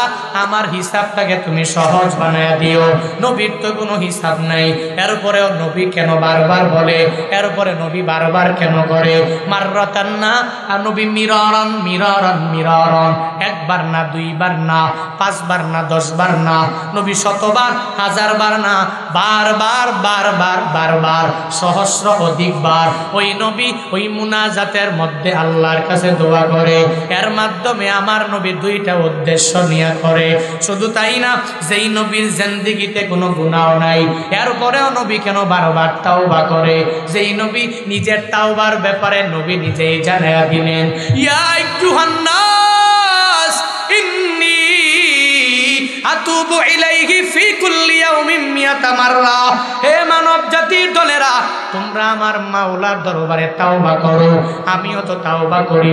আমার হিসাবটাকে তুমি সহজ বানায়া দিও। নবীর তো কোনো হিসাব নাই, এরপরেও নবী কেন বারবার বলে, এরপরে নবী বারবার কেন করে? মাররাতান না, আর নবী মিরারান মিরারান মিরারান, একবার না, দুইবার না, 5 বার না, 10 বার না, নবী শতবার, 1000 বার না, বারবার বারবার বারবার, সহস্র অধিকবার ওই নবী ওই মুনাজাতের মধ্যে আল্লাহর কাছে দোয়া করে। এর মাধ্যমে আমার নবী দুইটা উদ্দেশ্য নিয়ে করে। শুধু তাই না, যেই নবীর জিন্দেগিতে কোনো গুনাহ নাই, এরপরেও নবী কেন বারবার তাওবা করে? যেই নবী নিজের তাওবার ব্যাপারে নবী নিজেই জানায়া দিলেন, ইয়া আইয়ুহান নাস ইন্নী আতুবু ইলাইহি ফি কুল্লি ইয়াউমিন মিয়াতা মাররা, হে মানব জাতির দলেরা, তোমরা আমার মাওলার দরবারে তাওবা করো, আমিও তো তাওবা করি।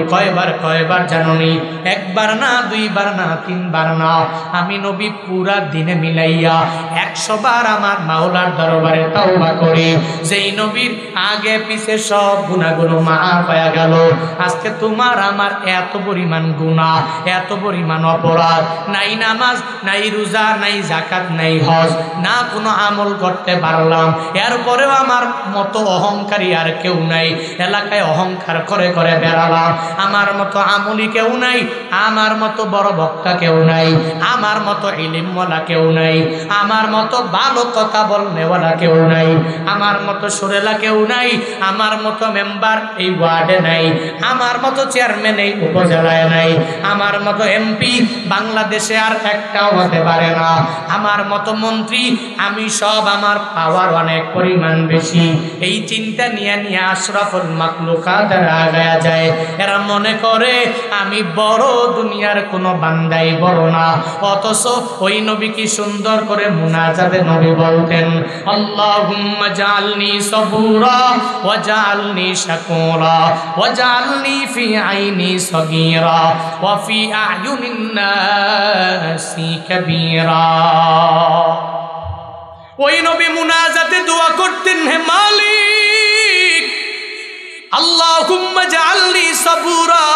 কয়বার জানোনি? 1 বার না, 2 বার না, 3 বার না, আমি নবী পুরা দিনে মিলাইয়া 100 বার আমার মাওলার দরবারে তাওবা করি। যেই নবীর আগে পিছে সব গুনাহগুলো মাফ হয়ে গেল, আজকে তোমার আমার এত পরিমাণ গুনাহ, এত পরিমাণ অপরাধ, নাই নামাজ, নাই রোজা, নাই যাকাত, নাই হজ, না কোনো আমল করতে পারলাম, এরপরেও আমার মতো অহংকারী আর কেউ নাই। এলাকায় অহংকার করে করে বেড়ালাম, আমার মতো আমলি কেউ নাই, আমার মতো বড় বক্তা কেউ নাই, আমার মতো ইলিমওয়ালা কেউ নাই, আমার মতো ভালো কথা বলনেওয়ালা কেউ নাই, আমার মতো সুরেলা কেউ নাই, আমার মতো মেম্বার এই ওয়ার্ডে নাই, আমার মতো চেয়ারম্যান এই উপজেলায় নাই, আমার মতো এমপি বাংলাদেশে আর একটাও হতে পারে না, আমার মতো মন্ত্রী, আমি সব আমার পাওয়ার অনেক পরিমাণ পরিমাণ বেশি। এই চিন্তা নিয়ে নিয়ে আশরাফুল মাখলুকাত আগায়া যায়। এরা মনে করে আমি বড়, দুনিয়ার কোনো বান্দাই বড় না। অথচ ওই নবী কি সুন্দর করে মুনাজাতে নবী বলতেন, আল্লাহুম্মা জাআলনি সাবুরা ওয়া জাআলনি শাকুরা ওয়া জাআলনি ফি আইনি সাগীরা ওয়া ফি আ'য়ুনিন নাসি কাবীরা। ওই নবী মুনাজাতে দোয়া করতেন, হে মালিক আল্লাহুম্মা জাআলনি সাবুরা,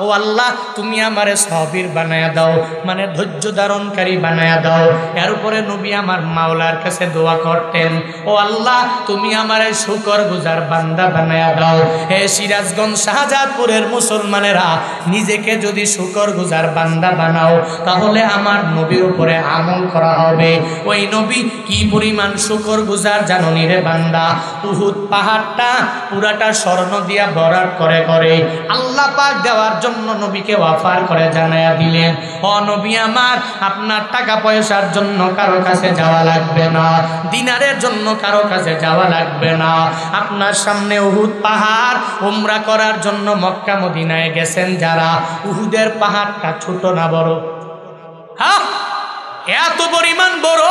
ও আল্লাহ তুমি আমারে সাবির বানায়া দাও, মানে ধৈর্য ধারণকারী বানায়া দাও। এর উপরে নবী আমার মাওলার কাছে দোয়া করতেন, ও আল্লাহ তুমি আমারে শুকরগুজার বান্দা বানায়া দাও। হে সিরাজগঞ্জ শাহজাদপুরের মুসলমানেরা, নিজেকে যদি শুকরগুজার বান্দা বানাও তাহলে আমার নবীর উপরে আমল করা হবে। ওই নবী কি পরিমাণ শুকরগুজার জাননি রে বান্দা, উহুদ পাহাড়টা পুরাটা স্বর্ণ দিয়া ভরাট করে করে আল্লাহ পাক দেওয়ার জন্য নবীকে ওয়াফার করে জানায়া দিলেন, ও নবী আমার, আপনার টাকা পয়সার জন্য কারো কাছে যাওয়া লাগবে না, দিনারের জন্য কারো কাছে যাওয়া লাগবে না। আপনার সামনে উহুদ পাহাড়, উমরা করার জন্য মক্কা মদিনায় গেছেন যারা, উহুদের পাহাড়টা ছোট না বড়? হ্যাঁ, এত পরিমাণ বড়।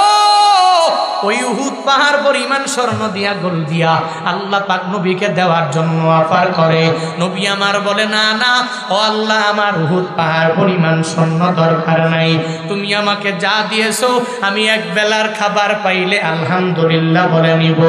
ওই উহুদ পাহাড় পরিমাণ স্বর্ণ দিয়া গোল দিয়া আল্লাহ পাক নবীকে দেওয়ার জন্য অফার করে। নবী আমার বলে, না না ও আল্লাহ, আমার উহুদ পাহাড় পরিমাণ স্বর্ণ দরকার নাই, তুমি আমাকে যা দিয়েছো আমি এক বেলার খাবার পাইলে আলহামদুলিল্লাহ বলে নিব,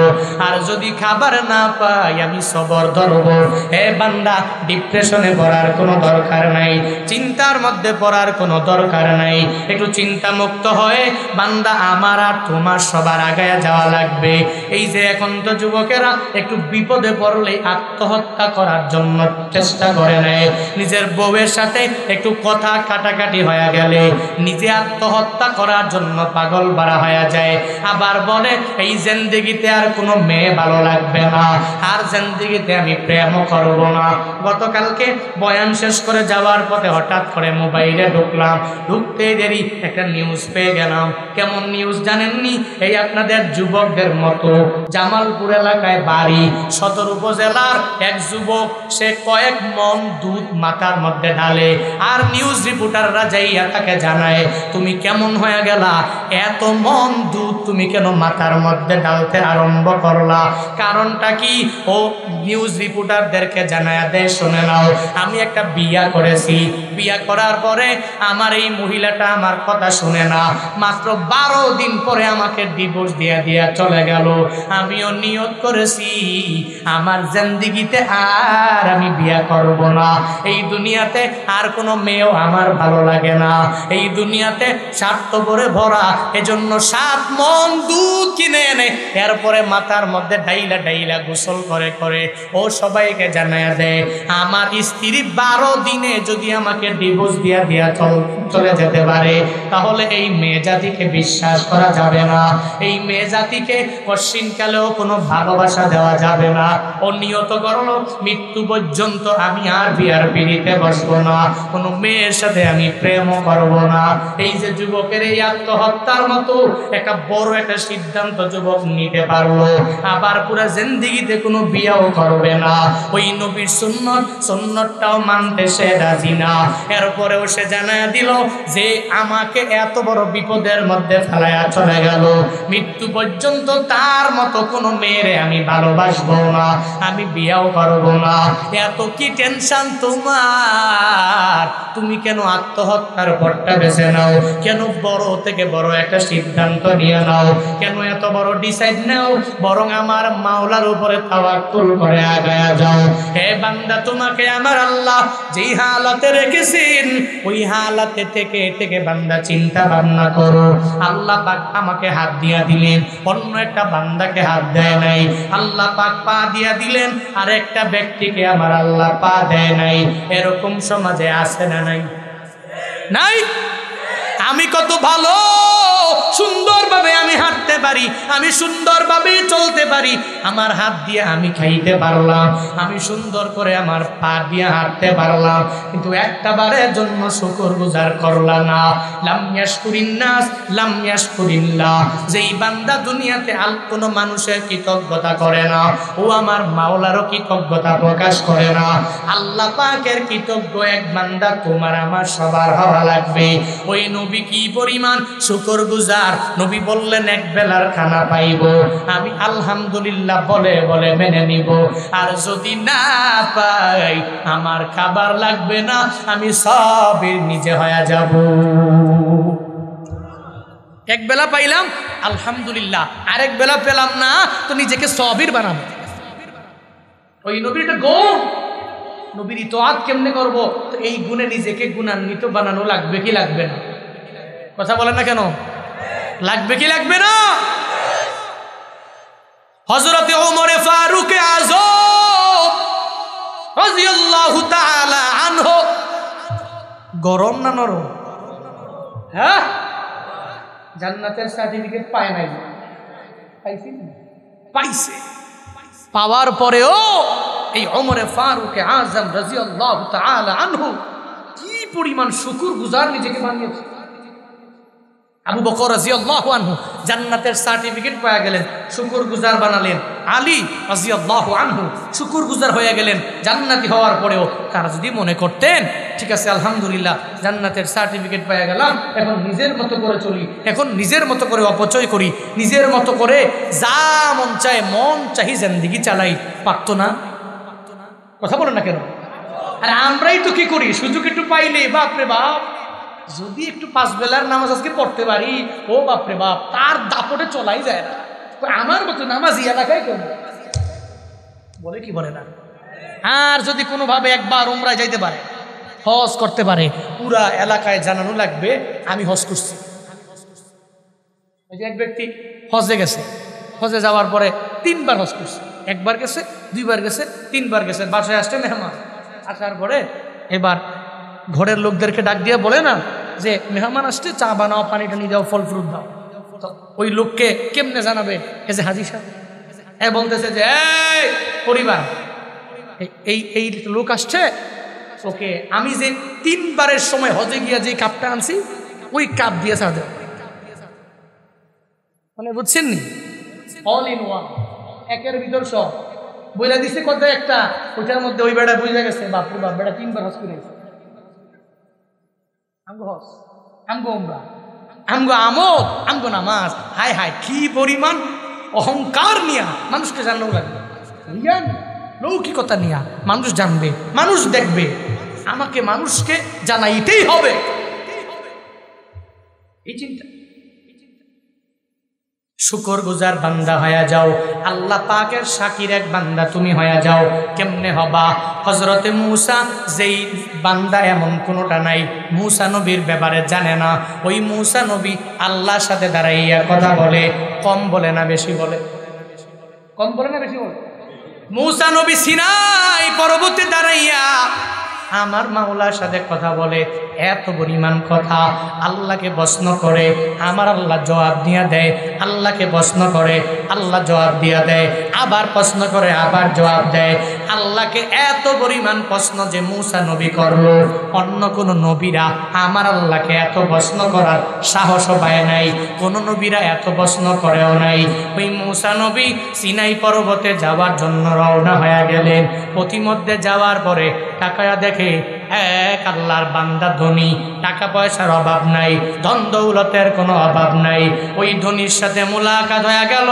আর যদি খাবার না পাই আমি সবর ধরব। হে বান্দা, ডিপ্রেশনে পড়ার কোনো দরকার নাই, চিন্তার মধ্যে পড়ার কোনো দরকার নাই। একটু চিন্তা মুক্ত হয়ে বান্দা আমার আর তোমার সবার আগায়া যাওয়া লাগবে। এই যে এখন তো যুবকেরা একটু বিপদে পড়লে আত্মহত্যা করার জন্য চেষ্টা করে নেয়, নিজের বউয়ের সাথে একটু কথা কাটাকাটি হয়ে গেলে নিজে আত্মহত্যা করার জন্য পাগল বাড়া হয়ে যায়। আবার বলে এই জিন্দেগিতে আর কোনো মেয়ে ভালো লাগবে না, আর জিন্দেগিতে আমি প্রেমও করব না। গতকালকে বয়ান শেষ করে যাওয়ার পথে হঠাৎ করে মোবাইলে ঢুকলাম, ঢুকতেই দেরি একটা নিউজ পেয়ে গেলাম। কেমন নিউজ জানেননি? এই আপনাদের যুবকদের মতো জামালপুর এলাকায় বাড়ি, সদর উপজেলার এক যুবক, সে কয়েক মন দুধ মাথার মধ্যে ঢালে, আর নিউজ রিপোর্টাররা যাইয়া তাকে জানায়, তুমি কেমন হয়ে গেলা, এত মন দুধ তুমি কেন মাথার মধ্যে ঢালতে আরম্ভ করলা? কারণটা কি? ও নিউজ রিপোর্টারদেরকে জানায়া দেয়, শুনে নাও, আমি একটা বিয়া করেছি, বিয়া করার পরে আমার এই মহিলাটা আমার কথা শুনে না, মাত্র 12 দিন পরে আমাকে ডিভোর্স দিয়া দিয়া চলে গেল। আমিও নিয়ত করেছি আমার জিন্দেগিতে আর আমি বিয়া করব না, এই দুনিয়াতে আর কোনো মেয়েও আমার ভালো লাগে না, এই দুনিয়াতে স্বার্থপরে ভরা, এজন্য 7 মণ দুধ কিনে এনে এরপরে মাথার মধ্যে ডাইলা ডাইলা গোসল করে করে ও সবাইকে জানায়া দেয়, আমার স্ত্রী 12 দিনে যদি আমাকে ডিভোর্স দিয়া দিয়া চলে যেতে পারে তাহলে এই মেয়ে জাতিকে বিশ্বাস করা যাবে না, এই মেয়ে জাতিকে কশিনকালেও কোনো ভালোবাসা দেওয়া যাবে না। ও নিয়ত করলো মৃত্যু পর্যন্ত আমি আর বিয়ার পিড়িতে বসবো না, কোনো মেয়ের সাথে আমি প্রেমও করব না। এই যে যুবকের এই আত্মহত্যার মতো একটা বড় একটা সিদ্ধান্ত যুবক নিতে পারলো, আবার পুরো জিন্দেগিতে কোনো বিয়াও করবে না, ওই নবীর সুন্নতটাও মানতে সে রাজি না। এরপরেও সে জানায়া দিল যে আমাকে এত বড় বিপদের মধ্যে ফেলায়া চলে গেল, মৃত্যু পর্যন্ত তার মতো কোনো মেয়েরে আমি ভালোবাসবো না, আমি বিয়াও করব না। এত কি টেনশন তোমার? তুমি কেন আত্মহত্যার পথটা বেছে নাও? কেন বড় থেকে বড় একটা সিদ্ধান্ত নিয়ে নাও? কেন এত বড় ডিসাইড নাও? বরং আমার মাওলার উপরে তাওয়াক্কুল করে আগায়া যাও। হে বান্দা, তোমাকে আমার আল্লাহ যেই হালাতে রেখেছেন ওই হালাতে থেকে থেকে বান্দা চিন্তা ভাবনা করো। আল্লাহ পাক আমাকে হাত দিয়া দিলেন, অন্য একটা বান্দাকে হাত দেয় নাই। আল্লাহ পাক পা দিয়া দিলেন, আর একটা ব্যক্তিকে আমার আল্লাহ পা দেয় নাই। এরকম সমাজে আছে না নাই? নাই? আমি কত ভালো, সুন্দরভাবে আমি হাঁটতে পারি, আমি সুন্দরভাবে চলতে পারি, আমার হাত দিয়ে আমি খাইতে পারলাম, আমি সুন্দর করে আমার পা দিয়ে হাঁটতে পারলাম, কিন্তু একটা বারের জন্য শুকরগুজার করলা না। লাম ইয়াশকুরিন নাস লাম ইয়াশকুরিল্লাহ। যেই বান্দা দুনিয়াতে কোনো মানুষের কৃতজ্ঞতা করে না, ও আমার মাওলারও কৃতজ্ঞতা প্রকাশ করে না। আল্লাহ পাকের কৃতজ্ঞ এক বান্দা তোমার আমার সবার হওয়া লাগবে। ওই নবী কি পরিমাণ শুকরগুজার, নবী বললেন এক বেলার খানা পাইব, আমি আলহামদুলিল্লাহ বলে বলে মেনে নিব, আর যদি না পাই আমার খাবার লাগবে না, আমি সবের নিজে হয়ে যাব। এক বেলা পাইলাম আলহামদুলিল্লাহ, আরেক বেলা পেলাম না তো নিজেকে সবির বানাবো। ওই নবীটা গুণ, নবীর ইতোয়াত কেমনে করব? তো এই গুণে নিজেকে গুণান্বিত বানানো লাগবে কি লাগবে না? কথা বলেন না কেন? লাগবে কি লাগবে না? হযরতে ওমর ফারুক আযম রাদিয়াল্লাহু তাআলা আনহু, গরম না নরম? হ্যাঁ, জান্নাতের সার্টিফিকেট পায় নাই, পাইছে? পাইছে। পাওয়ার পরেও এই ওমর ফারুক আযম রাদিয়াল্লাহু তাআলা আনহু কি পরিমাণ শুকরগুজার নিজেকে বানিয়েছে। আবু বকর রাদিয়াল্লাহু আনহু জান্নাতের সার্টিফিকেট পেয়ে গেলেন, শুকরগুজার বানালেন। আলী রাদিয়াল্লাহু আনহু শুকরগুজার হয়ে গেলেন জান্নাতি হওয়ার পরেও। তারা যদি মনে করতেন ঠিক আছে আলহামদুলিল্লাহ জান্নাতের সার্টিফিকেট পেয়ে গেলাম, এখন নিজের মতো করে চলি, এখন নিজের মতো করে অপচয় করি, নিজের মতো করে যা মন চায় মন চাহি জিন্দেগি চালাই, পারতো না? কথা বলেন না কেন? আর আমরাই তো কি করি, সুযোগ একটু পাইলে বাপরে বাপ, যদি একটু পাঁচ বেলার নামাজ আজকে পড়তে পারি, ও বাপরে বাপ, তার দাপটে চলাই যায় না। আমার মতো নামাজি এলাকায় কেউ বলে কি বলে না। আর যদি কোনোভাবে একবার উমরায় যাইতে পারে, হজ করতে পারে, পুরা এলাকায় জানানো লাগবে আমি হজ করছি। এক ব্যক্তি হজে গেছে, হজে যাওয়ার পরে 3 বার হজ করছে, একবার গেছে, 2 বার গেছে, 3 বার গেছে। বাসায় আসছে মেহমান, আসার পরে এবার ঘরের লোকদেরকে ডাক দিয়ে বলে না যে মেহমান আসছে, চা বানাও, পানি টানি দাও, ফল ফ্রুট দাও। তো ওই লোককে কেমনে জানাবে এ যে হাজি সাহেব? বলতেছে যে এই পরিবার, এই লোক আসছে, ওকে আমি যে 3 বারের সময় হজে গিয়া যে কাপটা আনছি ওই কাপ দিয়ে চা দেব। মানে বুঝছেন নি, অল ইন ওয়ান, একের ভিতর সব বইলা দিচ্ছে। কত একটা ওইটার মধ্যে ওই বেড়া বুঝে গেছে, বাপরে বাপ, বেড়া 3 বার হজ করে গেছে। আমগো হজ, আমগো উমরা, আমগো আমদ, আমগো নামাজ। হায় হায়, কি পরিমাণ অহংকার নিয়া মানুষকে জানানো লাগবে, লৌকিকতা নিয়া মানুষ জানবে, মানুষ দেখবে, আমাকে মানুষকে জানাইতেই হবে, এই চিন্তা। শুকরগুজার বান্দা হয়ে যাও, আল্লাহ পাকের শাকির এক বান্দা তুমি হয়ে যাও। কেমনে হবা? হযরতে মূসা যেই বান্দা এমন কোনোটা নাই মূসা নবীর ব্যাপারে জানে না। ওই মূসা নবী আল্লাহর সাথে দাঁড়াইয়া কথা বলে, কম বলে না বেশি বলে? কম বলে না বেশি বলে? মূসা নবী সিনাই পর্বতে দাঁড়াইয়া আমার মাওলার সাথে কথা বলে, এত পরিমাণ কথা। আল্লাহকে প্রশ্ন করে, আমার আল্লাহ জবাব দিয়া দেয়, আল্লাহকে প্রশ্ন করে, আল্লাহ জবাব দিয়া দেয়, আবার প্রশ্ন করে, আবার জবাব দেয়। আল্লাহকে এত পরিমাণ প্রশ্ন যে মূসা নবী করলো, অন্য কোনো নবীরা আমার আল্লাহকে এত প্রশ্ন করার সাহসও পায় নাই, কোনো নবীরা এত প্রশ্ন করেও নাই। ওই মূসা নবী সিনাই পর্বতে যাওয়ার জন্য রওনা হয়ে গেলেন। প্রতিমধ্যে যাওয়ার পরে তাকায়া দেখে এক আল্লাহর বান্দা ধনী, টাকা পয়সার অভাব নাই, ধন দৌলতের কোনো অভাব নাই। ওই ধনীর সাথে মুলাকাত হয়ে গেল।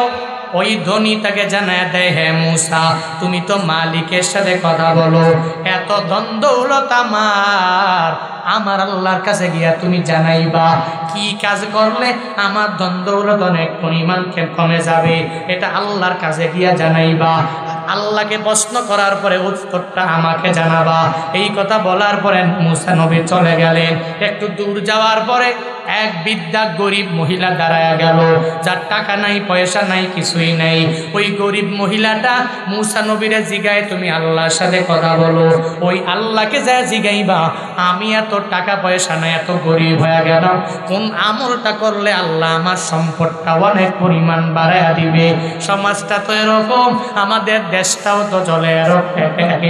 ওই ধনী তাকে জানায় দেয়, হে মূসা, তুমি তো মালিকের সাথে কথা বলো, এত ধন দৌলত আমার আল্লাহর কাছে গিয়া তুমি জানাইবা, কি কাজ করলে আমার ধন দৌলত অনেক পরিমাণ কমে যাবে, এটা আল্লাহর কাছে গিয়া জানাইবা। আল্লাহকে প্রশ্ন করার পরে উত্তরটা আমাকে জানাবা। এই কথা বলার পরে মূসা নবী চলে গেলেন। একটু দূর যাওয়ার পরে এক বৃদ্ধা গরিব মহিলা দাঁড়ায়া গেল, যার টাকা নাই, পয়সা নাই, কিছুই নাই। ওই গরিব মহিলাটা মূসা নবীরে জিগায়, তুমি আল্লাহর সাথে কথা বলো। ওই আল্লাহকে যা জিগাইবা আমি এত টাকা পয়সা নাই, এত গরিব হয়ে গেলাম, কোন আমলটা করলে আল্লাহ আমার সম্পদটা অনেক পরিমাণ বাড়াইয়া দিবে। সমাজটা তো এরকম, আমাদের দেশটাও তো চলে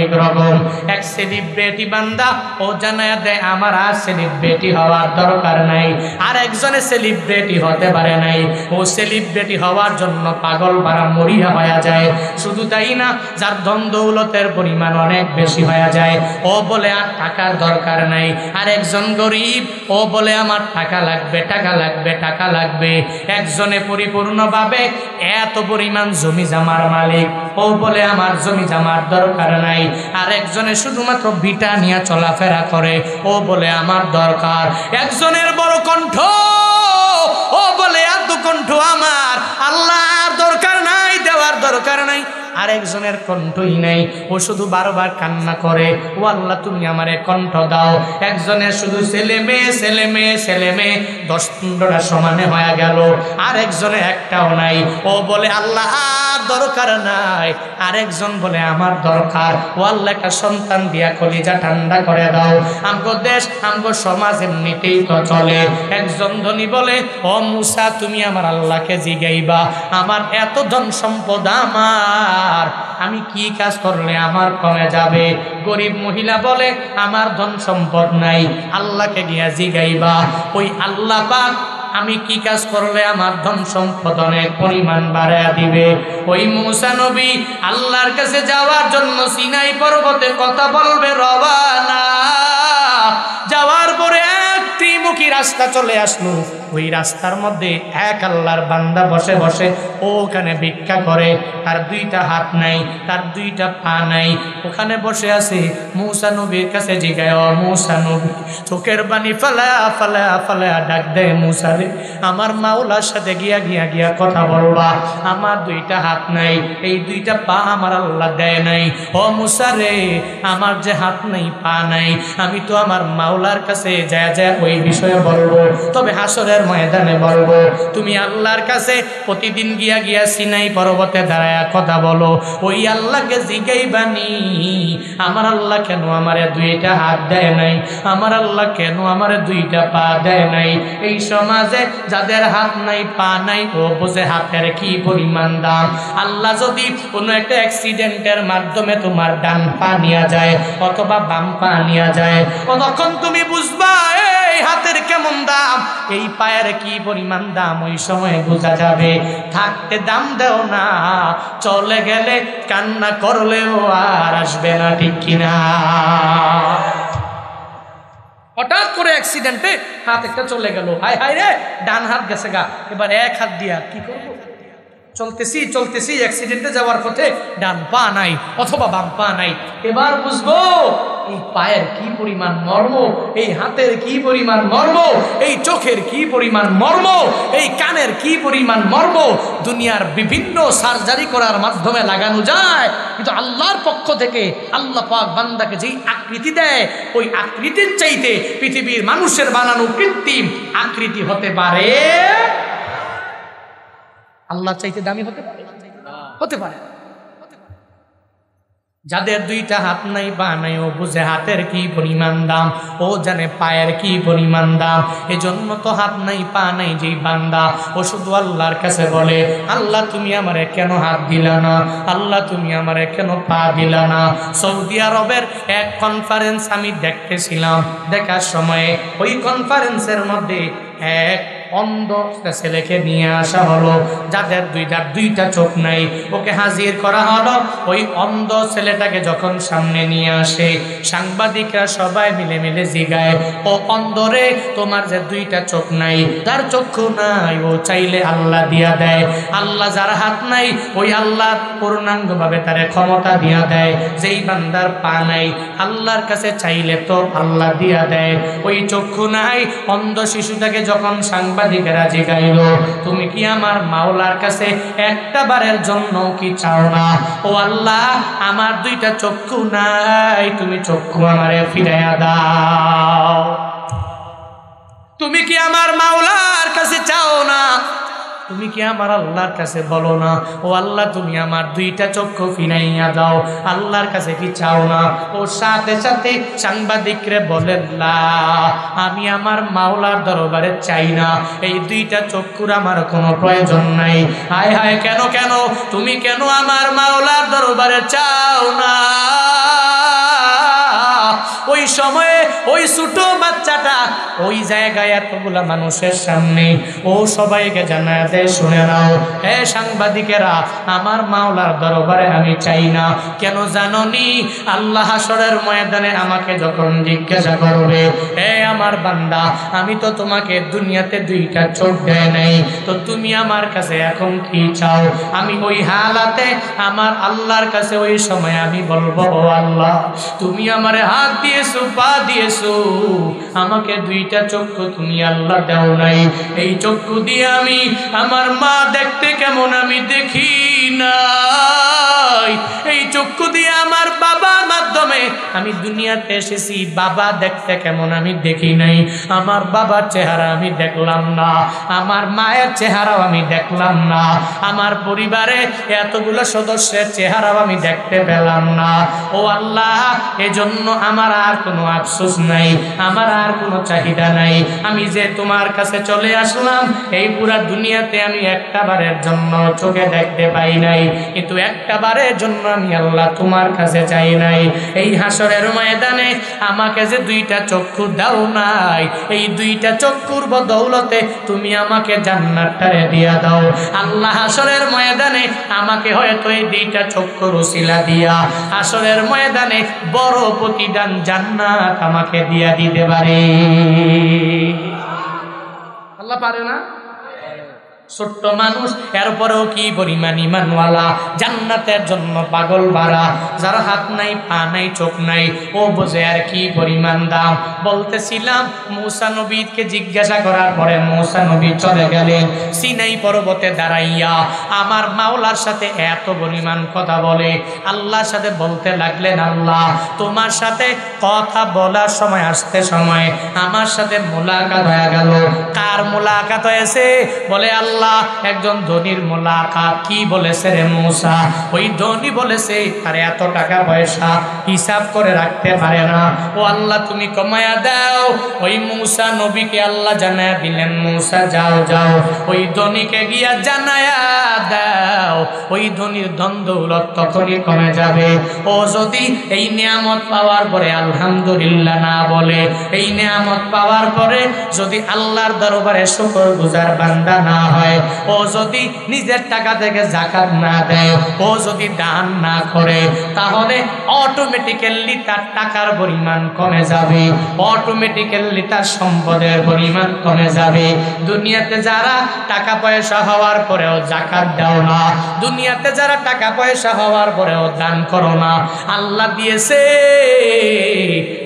এক রকম। এক সেলিব্রিটি বান্দা ও জানায়া দেয় আমার আর সেলিব্রিটি হওয়ার দরকার নাই, আর একজনে সেলিব্রিটি হতে পারে নাই, ও সেলিব্রিটি হওয়ার জন্য পাগল পারা মরিয়া হয়ে যায়। শুধু তাই না, যার ধন দৌলতের পরিমাণ অনেক বেশি হয়ে যায়, ও বলে আর টাকার দরকার নাই। আর একজন গরিব, ও বলে আমার টাকা লাগবে, টাকা লাগবে, টাকা লাগবে। একজনে পরিপূর্ণভাবে এত পরিমাণ জমি জামার মালিক, ও বলে আমার জমি জামার দরকার নাই। আর একজনে শুধুমাত্র ভিটা নিয়ে চলাফেরা করে, ও বলে আমার দরকার। একজনের বড় কণ্ঠ, ও বলে এত কণ্ঠ আমার, আল্লাহর দরকার নাই, দেওয়ার দরকার নাই। আর একজনের কণ্ঠই নাই, ও শুধু বারবার কান্না করে, ও আল্লাহ তুমি আমারে কণ্ঠ দাও। একজনের শুধু ছেলে মেয়ে, ছেলে মেয়ে, ছেলে মেয়ে, 10-15টা সমানে হয়ে গেল। আর একজনের একটাও নাই, ও বলে আল্লাহ আর দরকার নাই। আর একজন বলে আমার দরকার, ও আল্লাহ একটা সন্তান দিয়া কলিজা ঠান্ডা করে দাও। আমগো দেশ, আমগো সমাজ এমনিতেই তো চলে। একজন ধনী বলে, ও মুসা তুমি আমার আল্লাহকে জিগাইবা, আমার এত ধন সম্পদ আমার, আমি কি কাজ করলে আমার কমে যাবে। গরিব মহিলা বলে আমার ধন সম্পদ নাই, আল্লাহকে গিয়া জিগাইবা, ওই আল্লাহ পাক আমি কি কাজ করলে আমার ধন সম্পদ অনেক পরিমাণ বাড়াইয়া দিবে। ওই মুসা নবী আল্লাহর কাছে যাওয়ার জন্য সিনাই পর্বতে কথা বলবে রওয়ানা। যাওয়ার পরে ত্রিমুখী রাস্তা চলে আসলো। ওই রাস্তার মধ্যে এক আল্লাহর বান্দা বসে বসে ওখানে ভিক্ষা করে। তার 2টা হাত নাই, তার 2টা পা নাই, ওখানে বসে আছে। মুসা নবীর কাছে জিগায়, ও মুসা নবী, চোখের পানি ফালা ফালা ফালা ডাক দেয়, মুসা রে আমার মাওলার সাথে গিয়া গিয়া গিয়া কথা বলবা, আমার 2টা হাত নাই, এই 2টা পা আমার আল্লাহ দেয় নাই। ও মুসা রে আমার যে হাত নাই, পা নাই, আমি তো আমার মাওলার কাছে যায় যায় ওই বিষয়ে বলবো, তবে হাসরের ময়দানে বলবো। তুমি আল্লাহর কাছে প্রতিদিন গিয়া গিয়া সিনাই পর্বতে দাঁড়ায়া কথা বলো, ওই আল্লাহকে জিগাইবানি আমার আল্লাহ কেন আমারে 2টা হাত দেয় নাই, আমার আল্লাহ কেন আমারে 2টা পা দেয় নাই। এই সমাজে যাদের হাত নাই, পা নাই, ও বুঝে হাতের কি পরিমাণ দাম। আল্লাহ যদি কোনো একটা অ্যাক্সিডেন্টের মাধ্যমে তোমার ডান পা নিয়ে যায় অথবা বাম পা নিয়ে যায়, তখন তুমি বুঝবা এই হাতের কেমন দাম, এই পায়ের কি পরিমাণ দাম, ওই সময় বোঝা যাবে। থাকতে দাম দেও না, চলে গেলে কান্না করলেও আর আসবে না, ঠিক কিনা? হঠাৎ করে অ্যাক্সিডেন্টে হাত একটা চলে গেল, হায় হায় রে ডান হাত গেছে গা, এবার এক হাত দিয়া কি করবো? চলতেছি চলতেছি, অ্যাক্সিডেন্টে যাওয়ার পথে ডান পা নাই অথবা বাম পা নাই, এবার বুঝবো এই পায়ের কি পরিমাণ মর্ম, এই হাতের কি পরিমাণ মর্ম, এই চোখের কি পরিমাণ মর্ম, এই কানের কি পরিমাণ মর্ম। দুনিয়ার বিভিন্ন সার্জারি করার মাধ্যমে লাগানো যায়, কিন্তু আল্লাহর পক্ষ থেকে আল্লাহ পাক বান্দাকে যেই আকৃতি দেয়, ওই আকৃতির চাইতে পৃথিবীর মানুষের বানানো কৃত্রিম আকৃতি হতে পারে, আল্লাহ চাইতে দামি হতে পারে, হতে পারে। যাদের 2টা হাত নাই, পা নাই, ও বুঝে হাতের কি পরিমাণ দাম, ও জানে পায়ের কি পরিমাণ দাম। এজন্য তো হাত নাই, পা নাই যেই বান্দা, ও শুধু আল্লাহর কাছে বলে, আল্লাহ তুমি আমারে কেন হাত দিলা না, আল্লাহ তুমি আমারে কেন পা দিলা না। সৌদি আরবের এক কনফারেন্স আমি দেখতেছিলাম, দেখার সময়ে ওই কনফারেন্সের মধ্যে এক অন্ধ ছেলেকে নিয়ে আসা হলো, যাদের 2টা চোখ নাই, ওকে হাজির করা হলো। ওই অন্ধ ছেলেটাকে যখন সামনে নিয়ে আসে, সাংবাদিকরা সবাই মিলে মিলে জিগায়, ও অন্ধরে তোমার যে 2টা চোখ নাই, তার চক্ষু নাই, ও চাইলে আল্লাহ দিয়া দেয়। আল্লাহ যার হাত নাই, ওই আল্লাহ পূর্ণাঙ্গভাবে তারে ক্ষমতা দিয়া দেয়। যেই বান্দার পা নাই, আল্লাহর কাছে চাইলে তো আল্লাহ দিয়া দেয়। ওই চক্ষু নাই অন্ধ শিশুটাকে যখন সাংবাদিকেরা জিগাইল, তুমি কি আমার মাওলার কাছে একটা বারের জন্য কি চাও না? ও আল্লাহ আমার 2টা চক্ষু নাই, তুমি চক্ষু আমারে ফিরাইয়া দাও। তুমি কি আমার মাওলার কাছে চাও না? তুমি কি আমার আল্লাহর কাছে বলো না, ও আল্লাহ তুমি আমার দুইটা চক্ষু ফিরাইয়া দাও, আল্লাহর কাছে কি চাও না? ও সাথে সাথে সাংবাদিকরে বলেন, না আমি আমার মাওলার দরবারে চাই না, এই দুইটা চক্ষুর আমার কোনো প্রয়োজন নাই। হায় হায়, কেন কেন তুমি কেন আমার মাওলার দরবারে চাও না? ওই সময়ে ওই ছোট বাচ্চাটা ওই জায়গায় এতগুলা মানুষের সামনে ও সবাইকে জানায় দেয়, শুনে নাও হে সাংবাদিকেরা, আমার মাওলার দরবারে আমি চাই না। কেন জানোনি? আল্লাহ হাসরের ময়দানে আমাকে যখন জিজ্ঞাসা করবে, হে আমার বান্দা, আমি তো তোমাকে দুনিয়াতে দুইটা চোখ দেয় নাই, তো তুমি আমার কাছে এখন কি চাও? আমি ওই হালাতে আমার আল্লাহর কাছে ওই সময় আমি বলবো, ও আল্লাহ তুমি আমারে হাত দিয়েছো, পা দিয়েছো, আমাকে দুইটা চক্ষু তুমি আল্লাহ দাও নাই। এই চক্ষু দিয়ে আমি আমার মা দেখতে কেমন আমি দেখি নাই, এই চক্ষু দিয়ে আমার বাবার মাধ্যমে আমি দুনিয়াতে এসেছি, বাবা দেখতে কেমন আমি দেখি নাই, আমার বাবার চেহারা আমি দেখলাম না, আমার মায়ের চেহারাও আমি দেখলাম না, আমার পরিবারে এতগুলো সদস্যের চেহারাও আমি দেখতে পেলাম না। ও আল্লাহ, এজন্য আমার আর কোনো আফসোস নাই, আমার আর কোনো চাহিদা নাই। আমি যে তোমার কাছে চলে আসলাম, এই পুরা দুনিয়াতে আমি একটা বারের জন্য চোখে দেখতে পাই নাই, কিন্তু একটা বারের জন্য আমি আল্লাহ তোমার কাছে চাই নাই। এই হাসরের ময়দানে আমাকে যে দুইটা চক্ষু দাও নাই, এই দুইটা চক্ষুর বদৌলতে তুমি আমাকে জান্নাতটারে দিয়া দাও। আল্লাহ হাসরের ময়দানে আমাকে হয়তো এই দুইটা চক্ষুর উসিলা দিয়া হাসরের ময়দানে বড় প্রতিদান জান্নাত আমাকে দিয়া দিতে পারে। আল্লাহ পারে না? ছোট্ট মানুষ, এরপরেও কি পরিমাণ ইমানওয়ালা, জান্নাতের জন্য পাগল ভাড়া। যার হাত নাই, পা নাই, চোখ নাই, ও বোঝে আর কি পরিমাণ দাম। বলতেছিলাম মূসা নবীকে জিজ্ঞাসা করার পরে মূসা নবী চলে গেলেন সিনাই পর্বতে দাঁড়াইয়া আমার মাওলার সাথে এত পরিমাণ কথা বলে, আল্লাহর সাথে বলতে লাগলেন, আল্লাহ তোমার সাথে কথা বলার সময় আসতে সময় আমার সাথে মোলাকাত হয়ে গেল। কার মোলাকাত হয়েছে? বলে আল্লাহ একজন ধনীর মোলাকাত। কি বলেছে রে মূসা? ওই ধনী বলেছে তার এত টাকা পয়সা হিসাব করে রাখতে পারে না, ও আল্লাহ তুমি কমায়া দাও। ওই মূসা নবীকে আল্লাহ জানায়া দিলেন, মূসা যাও যাও ওই ধনীকে গিয়া জানায়া দাও, ওই ধনীর ধন দৌলত তখনই কমে যাবে। ও যদি এই নিয়ামত পাওয়ার পরে আলহামদুলিল্লাহ না বলে, এই নিয়ামত পাওয়ার পরে যদি আল্লাহর দরবারে শুকরগুজার বান্দা না হয়, ও যদি নিজের টাকা থেকে যাকাত না দেয়, ও যদি দান না করে, তাহলে অটোমেটিক্যালি তার টাকার পরিমাণ কমে যাবে, অটোমেটিক্যালি তার সম্পদের পরিমাণ কমে যাবে। দুনিয়াতে যারা টাকা পয়সা হওয়ার পরেও যাকাত দাও না, দুনিয়াতে যারা টাকা পয়সা হওয়ার পরেও দান করো না, আল্লাহ দিয়েছে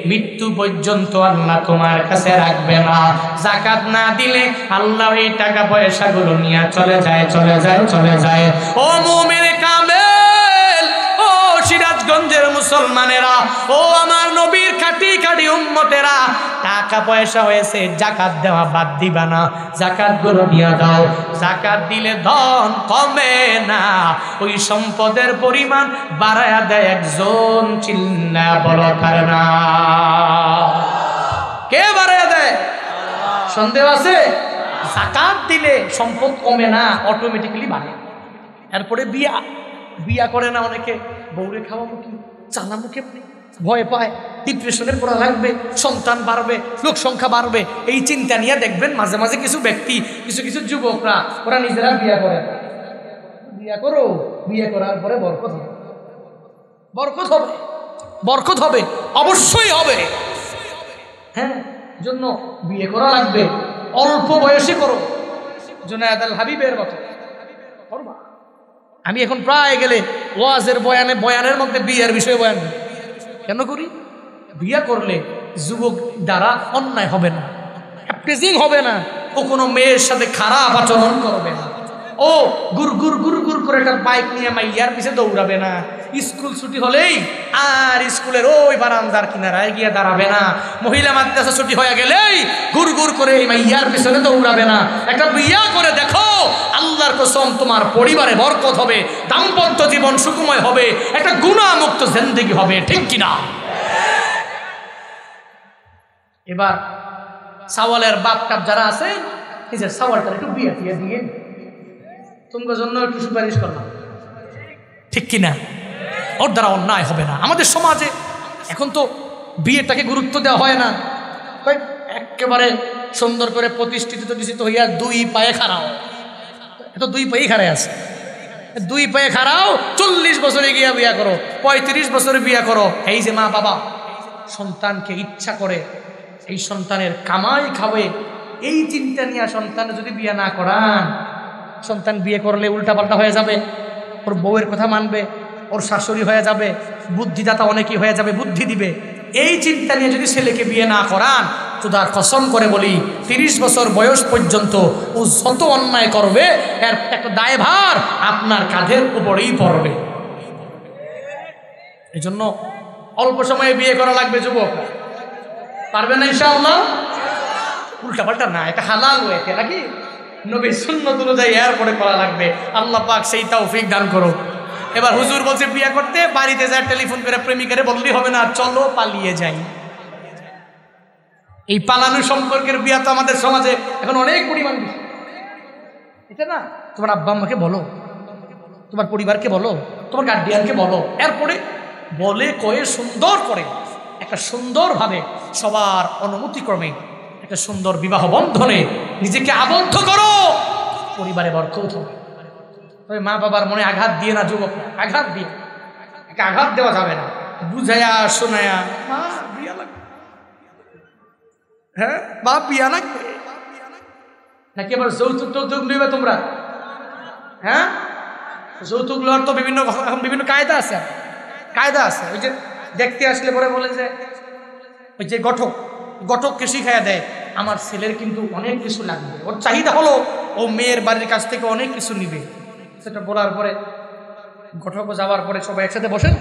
মৃত্যু পর্যন্ত আল্লাহ তোমার কাছে রাখবে না। যাকাত না দিলে আল্লাহ এই টাকা পয়সাগুলো নিয়ে চলে যায়, চলে যায়, চলে যায়। ও মুমিন কামেল, ও সিরাজগঞ্জের মুসলমানেরা, ও আমার নবীর খাঁটি খাঁটি উম্মতেরা, টাকা পয়সা হয়েছে, যাকাত দেওয়া বাদ দিবা না, যাকাত গুলো দিয়ে দাও। যাকাত দিলে ধন কমে না, ওই সম্পদের পরিমাণ বাড়ায়া দেয় একজন। চিল্লা বড় কারণা কে বাড়ায়া দেয়? সন্দেহ আছে? যাকাত দিলে সম্পদ কমে না, অটোমেটিক্যালি বাড়ে। এরপরে বিয়া, বিয়া করে না অনেকে, বউরে খাওয়াবো কি, চালাবো কেমনি, ভয় পায়, ডিপ্রেশনে পড়া লাগবে, সন্তান বাড়বে, লোক সংখ্যা বাড়বে, এই চিন্তা নিয়ে দেখবেন মাঝে মাঝে কিছু ব্যক্তি, কিছু কিছু যুবকরা ওরা নিজেরা বিয়া করে। বিয়া করো, বিয়ে করার পরে বরকত হবে, বরকত হবে, বরকত হবে, অবশ্যই হবে। হ্যাঁ, জন্য বিয়ে করা লাগবে, অল্প বয়সে করো। জুনায়েদ আল হাবিবের কথা করবা। আমি এখন প্রায় গেলে ওয়াজের বয়ানে, বয়ানের মধ্যে বিয়ের বিষয়ে বয়ান কেন করি? বিয়ে করলে যুবক দ্বারা অন্যায় হবে না, অ্যাপ্রেজিং হবে না, ও কোনো মেয়ের সাথে খারাপ আচরণ করবে না, ও গুর গুর গুর গুর করে একটা বাইক নিয়ে মাইয়ার পিছে দৌড়াবে না, স্কুল ছুটি হলেই আর স্কুলের ওই বারান্দার কিনারায় গিয়ে দাঁড়াবে না, মহিলা মাদ্রাসা ছুটি হয়ে গেলেই গুর গুর করে এই মাইয়ার পিছনে দৌড়াবে না। একটা বিয়া করে দেখো, আল্লাহ আল্লাহর কসম তোমার পরিবারে বরকত হবে, দাম্পত্য জীবন সুখময় হবে, একটা গুনাহমুক্ত জিন্দেগি হবে, ঠিক কিনা? এবার সাওয়ালের বাপ টাপ যারা আছে, এই যে সাওয়ালটা একটু বিয়ে দিয়ে তোমার জন্য একটু সুপারিশ করলাম, ঠিক কিনা? ওর দ্বারা অন্যায় হবে না। আমাদের সমাজে এখন তো বিয়েটাকে গুরুত্ব দেওয়া হয় না, একেবারে সুন্দর করে প্রতিষ্ঠিত হইয়া দুই পায়ে খাড়াও, এত দুই পায়ে খাড়ায় আছে, দুই পায়ে খাড়াও, 40 বছরে গিয়া বিয়া করো, 35 বছরে বিয়া করো। এই যে মা বাবা সন্তানকে ইচ্ছা করে এই সন্তানের কামাই খাবে, এই চিন্তা নিয়ে সন্তান যদি বিয়ে না করান, সন্তান বিয়ে করলে উল্টাপাল্টা হয়ে যাবে, ওর বউয়ের কথা মানবে, ওর শাশুড়ি হয়ে যাবে, বুদ্ধিদাতা অনেকেই হয়ে যাবে, বুদ্ধি দিবে, এই চিন্তা নিয়ে যদি ছেলেকে বিয়ে না করান, খুদার কসম করে বলি 30 বছর বয়স পর্যন্ত ও যত অন্যায় করবে এর একটা দায়ভার আপনার কাঁধের উপরেই পড়বে। এই জন্য অল্প সময়ে বিয়ে করা লাগবে যুবক, পারবে না ইনশাআল্লাহ? উল্টাপাল্টা না, এটা হালাল ওয়েতে নাকি নবীর সুন্নাত অনুযায়ী এরপরে করা লাগবে। আল্লাহ পাক সেই তৌফিক দান করুক। এবার হুজুর বলছে বিয়ে করতে, বাড়িতে যায় টেলিফোন করে প্রেমিকারে বললেই হবে না, চলো পালিয়ে যাই। এই পালানো সম্পর্কের বিয়া তো আমাদের সমাজে এখন অনেক পরিমাণ বেশি, এটা না? তোমার আব্বা আম্মাকে বলো, তোমার পরিবারকে বলো, তোমার গার্ডিয়ানকে বলো, এরপরে বলে কয়ে সুন্দর করে একটা সুন্দরভাবে সবার অনুমতিক্রমে একটা সুন্দর বিবাহ বন্ধনে নিজেকে আবদ্ধ করো, পরিবারে বরকত হবে। তবে মা বাবার মনে আঘাত দিয়ে না যুবক, আঘাত দিয়ে, আঘাত দেওয়া যাবে না, বুঝায়া শোনায়া, মা বিয়া লাগবে, হ্যাঁ বাপ বিয়া লাগবে নাকি আবার যৌতুক টৌতুক নেবে তোমরা? হ্যাঁ, যৌতুক লওয়ার তো বিভিন্ন কায়দা আছে, কায়দা আছে। ওই যে দেখতে আসলে পরে বলে যে ওই যে ঘটককে শিখাইয়া দেয়, আমার ছেলের কিন্তু অনেক কিছু লাগবে, ওর চাহিদা হলো ও মেয়ের বাড়ির কাছ থেকে অনেক কিছু নিবে। সেটা বলার পরে ঘটক যাওয়ার পরে সবাই একসাথে বসেন,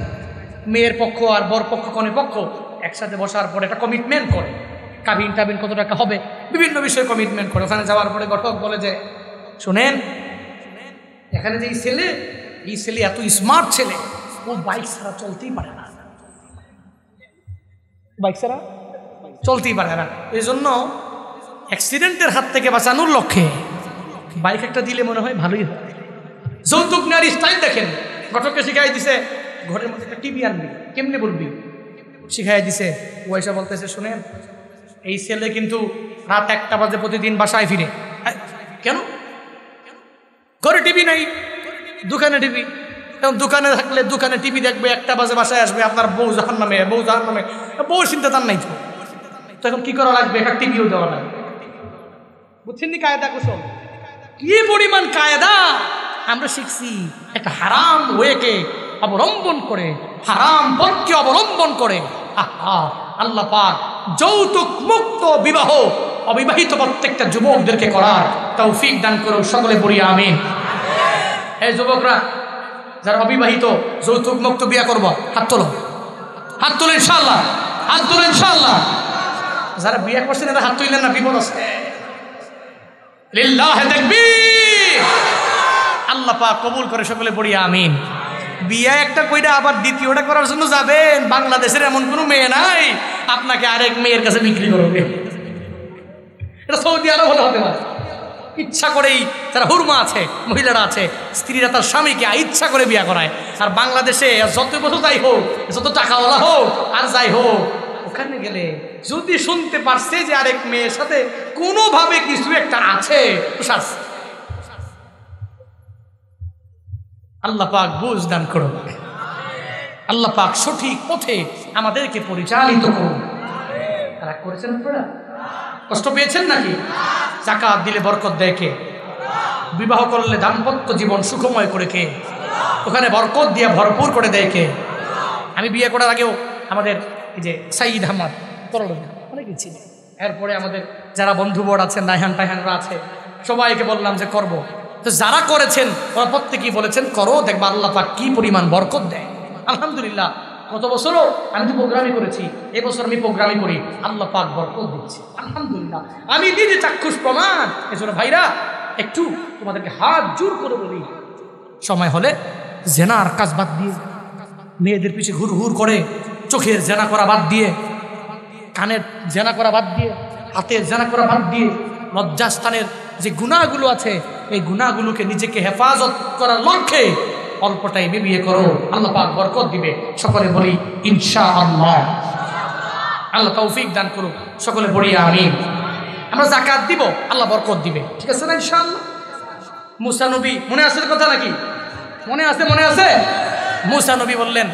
মেয়ের পক্ষ আর বর পক্ষ কনে পক্ষ একসাথে বসার পরে একটা কমিটমেন্ট করে, কাবিন টাবিন কত টাকা হবে, বিভিন্ন বিষয়ে কমিটমেন্ট করে। ওখানে যাওয়ার পরে ঘটক বলে যে শোনেন, এখানে যে এই ছেলে এত স্মার্ট ছেলে, ও বাইক ছাড়া চলতেই পারে না, বাইক ছাড়া চলতেই পারে না। এই জন্য অ্যাক্সিডেন্টের হাত থেকে বাঁচানোর লক্ষ্যে বাইক একটা দিলে মনে হয় ভালোই হয়। যৌতুক নেওয়ার স্টাইল দেখেন, ঘটককে শিখাই দিছে ঘরের মধ্যে একটা টিভি আনবি, কেমনে বলবি, শিখাই দিছে। ও এসে বলতেছে শোনেন, এই ছেলে কিন্তু রাত 1টা বাজে প্রতিদিন বাসায় ফিরে। কেন? ঘরে টিভি নাই, দোকানে টিভি, এবং দোকানে থাকলে দোকানে টিভি দেখবে, 1টা বাজে বাসায় আসবে, আপনার বউ জাহান্নামে, বউ চিন্তা তার নাই তো এখন কি করা লাগবে, একটা টিভিও দেওয়া লাগবে। বুঝছেন নি কায়দা কৌশল? কি পরিমাণ কায়দা আমরা শিখছি, একটা হারাম ওয়েকে অবলম্বন করে, হারাম পথকে অবলম্বন করে। আল্লাহ পাক যৌতুক মুক্ত বিবাহ অবিবাহিত প্রত্যেকটা যুবকদেরকে করার তৌফিক দান করুন, সকলে বলি আমিন। এই যুবকরা যারা অবিবাহিত যৌতুক মুক্ত বিয়া করব, হাত তোলো, হাত তোলো ইনশাআল্লাহ, হাত তোলো ইনশাআল্লাহ। যারা বিয়ে করছেন এরা হাত তুললেন না, বিপদ আছে। লিল্লাহি তাকবীর। আল্লাহ পাক কবুল করে, সকলে পড়ি আমিন। বিয়ে একটা কইরা আবার দ্বিতীয়টা করার জন্য যাবেন, বাংলাদেশের এমন কোনো মেয়ে নাই আপনাকে আরেক মেয়ের কাছে বিক্রি করবে। এটা সৌদি আরব হলে হতে পারে, ইচ্ছা করেই যারা হুরমা আছে, মহিলারা আছে, স্ত্রীরা তার স্বামীকে ইচ্ছা করে বিয়ে করায়। আর বাংলাদেশে যত বছর যাই হোক, যত টাকাওয়ালা হোক আর যাই হোক, ওখানে গেলে যদি শুনতে পারছে যে আরেক মেয়ের সাথে কোনোভাবে কিছু একটা আছে, আল্লাহ পাক বুঝ দান করুন, আল্লাহ পাক সঠিক পথে আমাদেরকে পরিচালিত করুন। তারা করেছেন, আপনারা কষ্ট পেয়েছেন নাকি? যাকাত দিলে বরকত দেয় কে? বিবাহ করলে দাম্পত্য জীবন সুখময় করে কে? ওখানে বরকত দিয়ে ভরপুর করে দেয় কে? আমি বিয়ে করার আগেও আমাদের এই যে সাইদ আহমদ অনেকে ছিল, এরপরে আমাদের যারা বন্ধু বোর্ড আছেন, রায়হান টায়হানরা আছে, সবাইকে বললাম যে করব। তো যারা করেছেন ওরা প্রত্যেকেই বলেছেন করো, দেখবা আল্লাহ পাক কি পরিমাণ বরকত দেয়। আলহামদুলিল্লাহ, গত বছরও আমি তো প্রোগ্রামই করেছি, এবছর আমি প্রোগ্রামই করি, আল্লাহ পাক বরকত দিচ্ছে আলহামদুলিল্লাহ। আমি নিজে চাক্ষুষ প্রমাণ। এজন্য ভাইরা, একটু তোমাদেরকে হাত জোর করে বলি, সময় হলে জেনার কাজ বাদ দিয়ে, মেয়েদের পিছে হুর হুর করে চোখের জেনা করা বাদ দিয়ে, কানের জেনা করা বাদ দিয়ে, হাতের জেনা করা বাদ দিয়ে, লজ্জাস্থানের যে গুনাহগুলো আছে এই গুনাহগুলোকে নিজেকে হেফাজত করার লক্ষ্যে অল্প টাইমে বিয়ে করো, আল্লাহ পাক বরকত দিবে। সকলে বলি ইনশাআল্লাহ। আল্লাহ তৌফিক দান করুক, সকলে বলি আমিন। আমরা যাকাত দিব, আল্লাহ বরকত দিবে, ঠিক আছে না ইনশাআল্লাহ? মুসা নবী, মনে আছে কথা নাকি? মনে আছে, মনে আছে? মুসা নবী বললেন,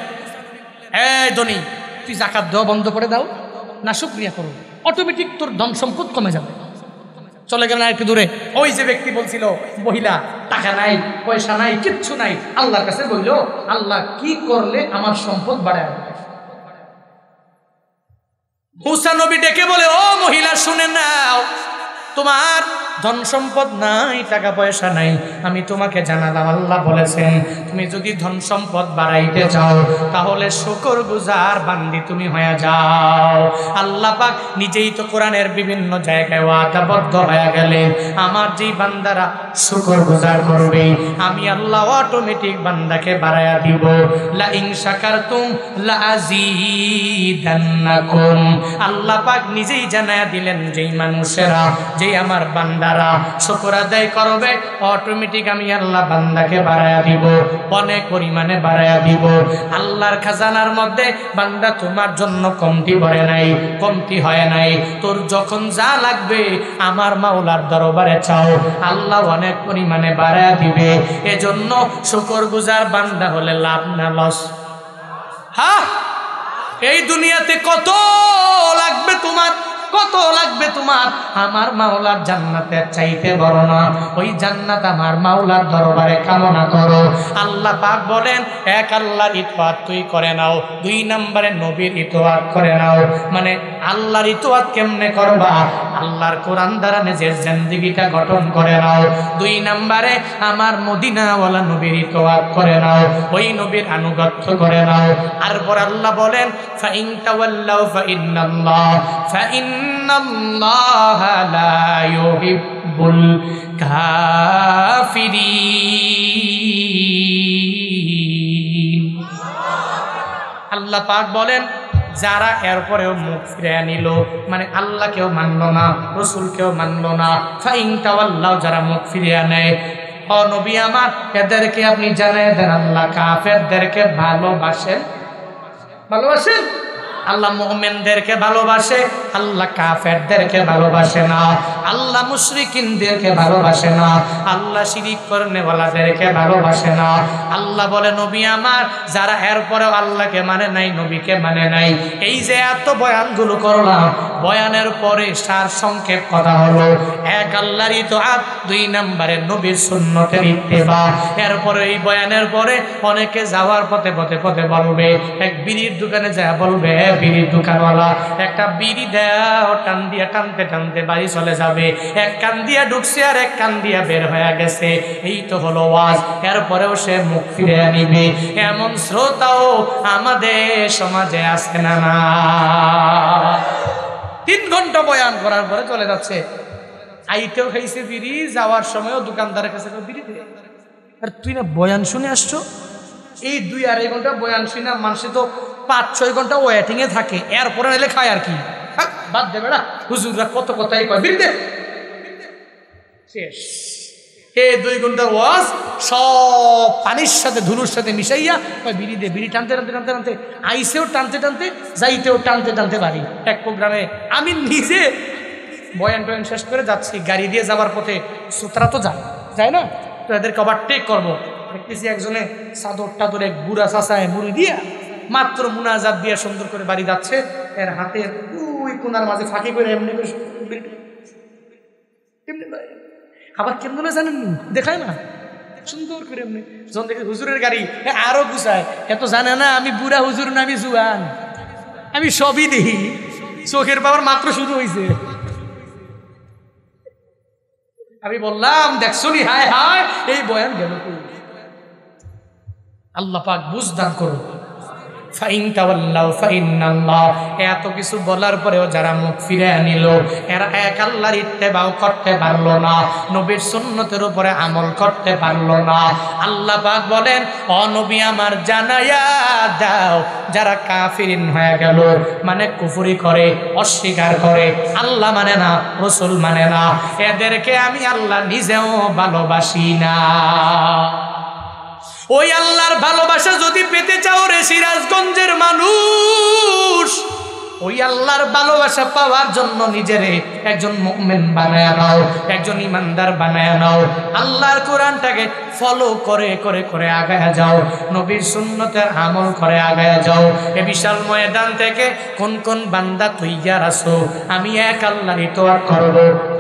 এই ধনী, তুই যাকাত দেওয়া বন্ধ করে দাও, না শুকরিয়া করো, অটোমেটিক তোর ধন সম্পদ কমে যাবে। চলে গেলেন একটু দূরে, ওই যে ব্যক্তি বলছিল মহিলা টাকা নাই পয়সা নাই কিচ্ছু নাই, আল্লাহর কাছে বলল, আল্লাহ কি করলে আমার সম্পদ বাড়ায়? মুসা নবী ডেকে বলে, ও মহিলা শুনে নাও, তোমার ধন সম্পদ নাই, টাকা পয়সা নাই, আমি তোমাকে জানালাম আল্লাহ বলেছেন তুমি যদি ধন সম্পদ বাড়াইতে চাও তাহলে শুকরগুজার বান্দি তুমি হয়ে যাও। আল্লাহ পাক নিজেই তো কোরআনের বিভিন্ন জায়গায় ওয়াদাবদ্ধ হয়ে গেলেন, আমার যেই বান্দারা শুকরগুজার করবে আমি আল্লাহ অটোমেটিক বান্দাকে বাড়ায়া দিব। লা ইন শাকারতুম লা আযীদান্নাকুম। আল্লাহ পাক নিজেই জানায়া দিলেন যেই মানুষেরা, যেই আমার বান্দারা শুকর আদায় করবে অটোমেটিক আমি আল্লাহ বান্দাকে বাড়ায়া দিব, অনেক পরিমাণে বাড়ায়া দিব। আল্লাহর খাজানার মধ্যে বান্দা তোমার জন্য কমতি ভরে নাই, কমতি হয় নাই, তোর যখন যা লাগবে আমার মাওলার দরবারে চাও, আল্লাহ অনেক পরিমাণে বাড়ায়া দিবে। এজন্য শুকরগুজার বান্দা হলে লাভ না লস? হ্যাঁ, এই দুনিয়াতে কত লাগবে তোমার, কত লাগবে তোমার, আমার মাওলার জান্নাতের চাইতে বড় না, ওই জান্নাত আমার মাওলার দরবারে কামনা করো। আল্লাহ পাক বলেন, এক আল্লাহর ইতোয়াত তুই করে নাও, দুই নম্বরে নবীর ইতোয়াত করে নাও। মানে আল্লাহর ইতোয়াত কেমনে করবা? আল্লাহর কোরআন দ্বারা নিজের জিন্দেগিটা গঠন করে নাও। দুই নম্বরে আমার মদিনাওয়ালা নবীর ইতোয়াত করে নাও, ওই নবীর আনুগত্য করে নাও। আর পর আল্লাহ বলেন, ফাইন তাওয়াল্লাউ ফাইন্নাল্লাহ ফাইন্নাল্লাহা লা ইউহিব্বুল কাফিরিন। আল্লাহ পাক বলেন, যারা এরপরেও মুখ ফিরে নিল, মানে আল্লাহকেও মানল না, রসুলকেও মানল না, ফাইন তাওয়াল্লাহ, যারা মুখ ফিরিয়ে নেয়, ও নবী আমার এদেরকে আপনি জানিয়ে দেন আল্লাহ কাফেরদেরকে ভালোবাসেন। ভালোবাসেন? আল্লাহ মুমিনদেরকে ভালোবাসে, আল্লাহ কাফেরদেরকে ভালোবাসে না। আল্লাহ মুশরিকিনদেরকে ভালোবাসে না, আল্লাহ শিরিক করনেওয়ালাদেরকে ভালোবাসে না। আল্লাহ বলে, নবী আমার যারা এরপরেও আল্লাহকে মানে নাই, নবীকে মানে নাই, এই যে এত বয়ানগুলো করলাম, বয়ানের পরে সার সংক্ষেপ কথা হলো, এক আল্লাহর ইতআত, দুই নম্বরে নবীর সুন্নতের ইত্তেবা। এরপরে এই বয়ানের পরে অনেকে যাওয়ার পথে পথে পথে বলবে, এক বিড়ির দোকানে যায় বলবে, বিড়ির দোকানওয়ালা একটা বিড়ি দেও, টান দিয়া টানতে টানতে বাড়ি চলে যাবে, এক কান দিয়া ঢুকছে আর এক কান দিয়া বের হয়ে গেছে, এই তো হলো ওয়াজ। এরপরেও সে মুখ ফিরে নিবে, এমন শ্রোতাও আমাদের সমাজে আছে না? না, 3 ঘন্টা বয়ান করার পরে চলে যাচ্ছে, আইতেও খাইছে বিড়ি, যাওয়ার সময়ও দোকানদারের কাছে বিড়ি দে। আর তুই না বয়ান শুনে আসছো, এই 2-2.5 ঘন্টা বয়ান শুনে মানুষে তো 5-6 ঘন্টা ওয়েটিং এ থাকে, এরপরে এলে খায় আর কি, বাদ দেবে না, হুজুররা কত কথাই কয়, বিড়ি দে, শেষ। এই 2 ঘন্টার ওয়াজ সব পানির সাথে ধুলোর সাথে মিশাইয়া বিড়ি দে, বিড়ি টানতে টানতে টানতে টানতে আইসেও টানতে টানতে, যাইতেও টানতে টানতে বাড়ি। এক প্রোগ্রামে আমি নিজে বয়ান টয়ান শেষ করে যাচ্ছি, গাড়ি দিয়ে যাবার পথে শ্রোতারা তো যায় না, তো এদেরকে ওভারটেক করবো, দেখতেছি একজনে চাদর টাদরে বুড়া চাচায় মুড়ি দিয়া মাত্র মুনাজাত দিয়া সুন্দর করে বাড়ি যাচ্ছে, এর হাতের ওই কোনার মাঝে ফাঁকি করে এমনি করে আবার কেমন জানেন দেখায় না, সুন্দর করে এমনি। যখন দেখি হুজুরের গাড়ি আরো গুছায়, এত জানে না আমি বুড়া হুজুর না, আমি জুয়ান, আমি সবই দেখি, চোখের পাওয়ার মাত্র শুরু হয়েছে। আমি বললাম, দেখছো নি, হায় হায় এই বয়ান গেল। আল্লাহ পাক বুঝদান করুন। ফাইন তাওয়াল্লাউ ফাইন্নাল্লাহ, এত কিছু বলার পরেও যারা মুখ ফিরে নিল, এরা এক আল্লাহর ইত্তেবাও করতে পারলো না, নবীর সুন্নতের উপরে আমল করতে পারলো না। আল্লাহ পাক বলেন, ও নবী আমার জানায়া দাও, যারা কাফিরিন হয়ে গেল, মানে কুফরি করে, অস্বীকার করে, আল্লাহ মানে না, রাসূল মানে না, এদেরকে আমি আল্লাহ নিজেও ভালোবাসি না। ওই আল্লাহর ভালোবাসা যদি পেতে চাও রে সিরাজগঞ্জের মানুষ, ওই আল্লাহর ভালোবাসা পাওয়ার জন্য নিজেরে একজন মুমিন বানায়া নাও, একজন ইমানদার বানায়া নাও, আল্লাহর কোরআনটাকে ফলো করে করে করে আগায়া যাও, নবীর সুন্নতের আমল করে আগায়া যাও। এ বিশাল ময়দান থেকে কোন কোন বান্দা তৈয়ার আছো, আমি এক আল্লাহর ইতোয়াত করব,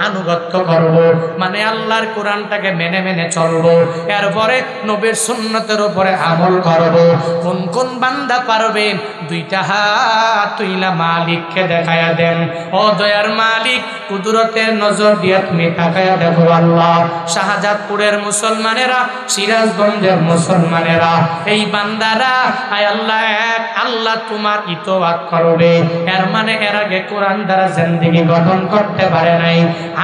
আনুগত্য করব, মানে আল্লাহর কোরআনটাকে মেনে মেনে চলবো, এরপরে নবীর সুন্নতের উপরে আমল করব। কোন কোন বান্দা পারবেন? দুইটা হাত তুইলা মালিককে দেখায়া দেন, ও দয়ার মালিক, কুদরতের নজর দিয়ে তুমি তাকায়া দেখো আল্লাহ, শাহজাদপুরের মুসলমানেরা, সিরাজগঞ্জের মুসলমানেরা, এই বান্দারা, আয় আল্লাহ এক আল্লাহ তোমার ইতোয়াত করবে। এর মানে এর আগে কোরআন দ্বারা জিন্দেগি গঠন করতে পারে নাই,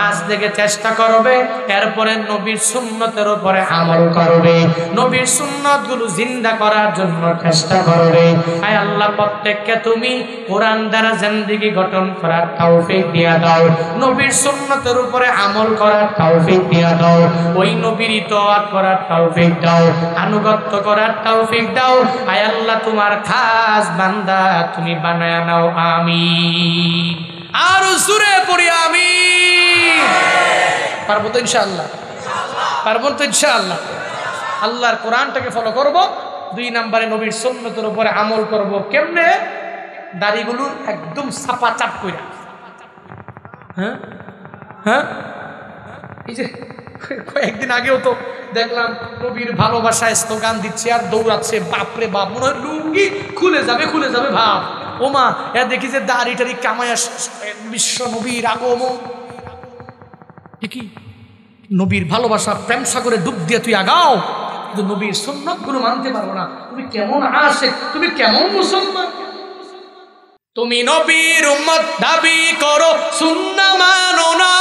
আজ থেকে চেষ্টা করবে, এরপরে নবীর সুন্নতের উপরে আমল করবে, নবীর সুন্নতগুলো জিন্দা করার জন্য চেষ্টা করবে। আয় আল্লাহ প্রত্যেককে তুমি কোরআন দ্বারা জিন্দেগি গঠন করার তৌফিক দিয়া দাও, নবীর সুন্নতের উপরে আমল করার তৌফিক দিয়া দাও, ওই নবীর ইতোয়াত করার তৌফিক দাও, আনুগত্য করার তৌফিক দাও। আয় আল্লাহ তোমার খাস বান্দা তুমি বানায়া নাও, আমিন। আর জোরে পড়ি আমিন। পারবো তো ইনশাআল্লাহ? পারবো তো ইনশাআল্লাহ? আল্লাহর কোরআনটাকে ফলো করব, 2 নম্বরে নবীর সুন্নতের উপরে আমল করব। কেমনে? দাড়িগুলো একদম চাপা চাপ কইরা, হ্যাঁ হ্যাঁ, এই যে কয়েকদিন আগেও তো দেখলাম নবীর ভালোবাসায় স্লোগান দিচ্ছে আর দৌড়াচ্ছে, বাপরে বাপ, মনে হয় লুঙ্গি খুলে যাবে খুলে যাবে ভাব। ওমা, এ দেখি যে দাড়ি টাড়ি কামায়া বিশ্ব নবীর আগমন, কি নবীর ভালোবাসা প্রেম সাগরে ডুব দিয়ে তুই আগাও, কিন্তু নবীর সুন্নত গুলো মানতে পারবো না, তুমি কেমন আশিক, তুমি কেমন মুসলমান? তুমি নবীর উম্মত দাবি করো, সুন্নাহ মানো না,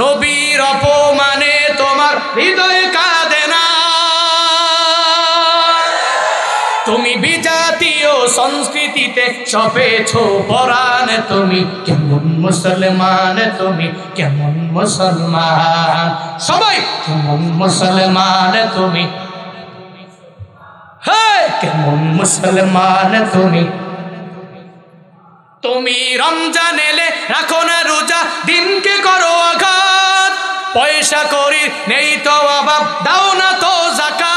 নবীর অপমানে তোমার হৃদয় কাঁদে না, তুমি বিজাতীয় সংস্কৃতিতে সপেছো পরাণ, তুমি কেমন মুসলমান, তুমি কেমন মুসলমান, সবাই কেমন মুসলমান তুমি, হ্যাঁ কেমন মুসলমান তুমি। তুমি রমজান এলে রাখো না রোজা, দিনকে করো আঘাত, পয়সা করি নেই তো অভাব, দাও না তো যাকাত,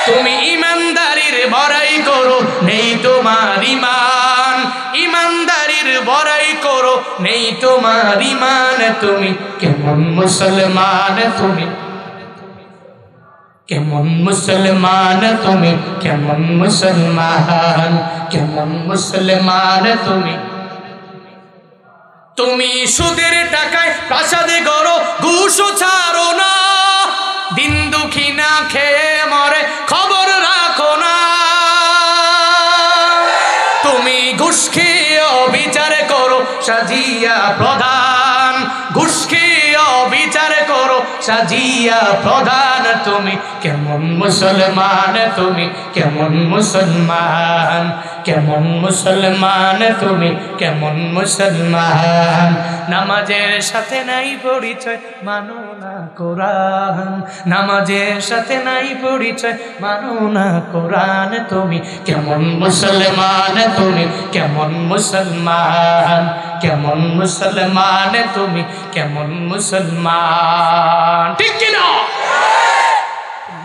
তুমি ইমানদারির বড়াই করো, নেই তোমার ইমান, ইমানদারির বড়াই করো, নেই তোমার ইমান, তুমি কেমন মুসলমান তুমি, কেমন মুসলমান তুমি, কেমন মুসলমান, কেমন মুসলমান তুমি। তুমি সুদের টাকায় প্রাসাদে গড়ো, ঘুষও ছাড়ো না, দিন দুঃখী না খেয়ে মরে খবর রাখো না, তুমি ঘুষ খেয়ে অবিচার করো, সাজিয়া প্রধান, ঘুষ খেয়ে অবিচার করো, সাজিয়া প্রধান, তুমি কেমন মুসলমান তুমি, কেমন মুসলমান, কেমন মুসলমান তুমি, কেমন মুসলমান। নামাজের সাথে নাই পরিচয়, মানো না কোরআন, নামাজের সাথে নাই পরিচয়, মানো না কোরআন, তুমি কেমন মুসলমান তুমি, কেমন মুসলমান, কেমন মুসলমান তুমি, কেমন মুসলমান। ঠিক কিনা?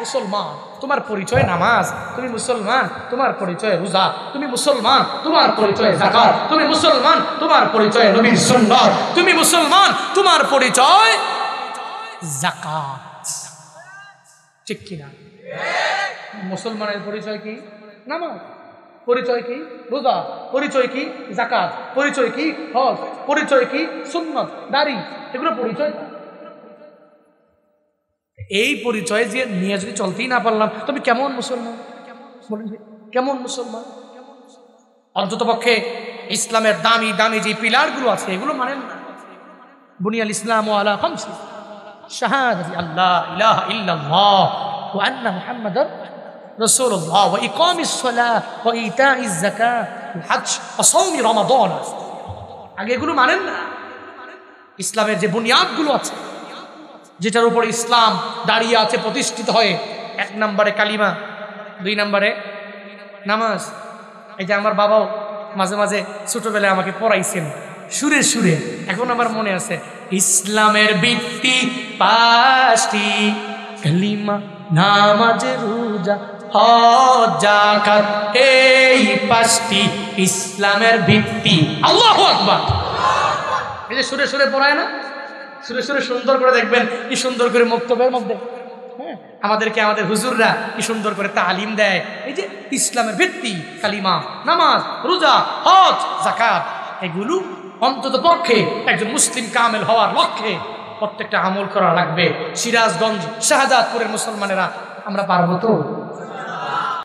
মুসলমান তোমার পরিচয় নামাজ, তুমি মুসলমান তোমার পরিচয় রোজা, তুমি মুসলমান তোমার পরিচয় যাকাত, তুমি মুসলমান তোমার পরিচয় নবীর সুন্নাত, তুমি মুসলমান তোমার পরিচয় যাকাত। ঠিক কিনা? মুসলমানের পরিচয় কি? নামাজ। পরিচয় কি? রোজা। পরিচয় কি? যাকাত। পরিচয় কি? হজ। পরিচয় কি? সুন্নাত, দাড়ি, এগুলো পরিচয়। এই পরিচয় যে নিয়ে যদি চলতেই না পারলাম, তুমি কেমন মুসলমান? কেমন মুসলমান? অন্তত পক্ষে ইসলামের দামি দামি যে পিলারগুলো আছে এগুলো মানেন না। বুনিয়াল ইসলাম আলা খামসি শাহাদাতি আল্লাহ ইলাহা ইল্লাল্লাহ ওয়া আন্না মুহাম্মাদার রাসূলুল্লাহ ওয়া ইকামিস সালাহ ওয়া ইতাইজ যাকাত ওয়া হজ ওয়া সাওমি রমাদান। আগে এগুলো মানেন না। ইসলামের যে বুনিয়াদগুলো আছে, যেটার উপর ইসলাম দাঁড়িয়ে আছে প্রতিষ্ঠিত হয়ে, 1 নম্বরে কালিমা, 2 নম্বরে নামাজ। এই যে আমার বাবাও মাঝে মাঝে ছোটবেলায় আমাকে পড়াইছেন সুরে সুরে, এখন আমার মনে আছে। ইসলামের ভিত্তি 5টি, কালিমা, নামাজ, রোজা, হজ, যাকাত, এই 5টি ইসলামের ভিত্তি। আল্লাহু আকবার। এই যে সুরে সুরে পড়ায় না, সুরে সুরে সুন্দর করে দেখবেন কি সুন্দর করে মক্তবের মধ্যে আমাদেরকে আমাদের হুজুররা কি সুন্দর করে তালিম দেয়। এই যে ইসলামের ভিত্তি কালিমা, নামাজ, রোজা, হজ, যাকাত, এগুলো অন্তত পক্ষে একজন মুসলিম কামেল হওয়ার লক্ষ্যে প্রত্যেকটা আমল করা লাগবে। সিরাজগঞ্জ, শাহজাদপুরের মুসলমানেরা আমরা পারবো তো?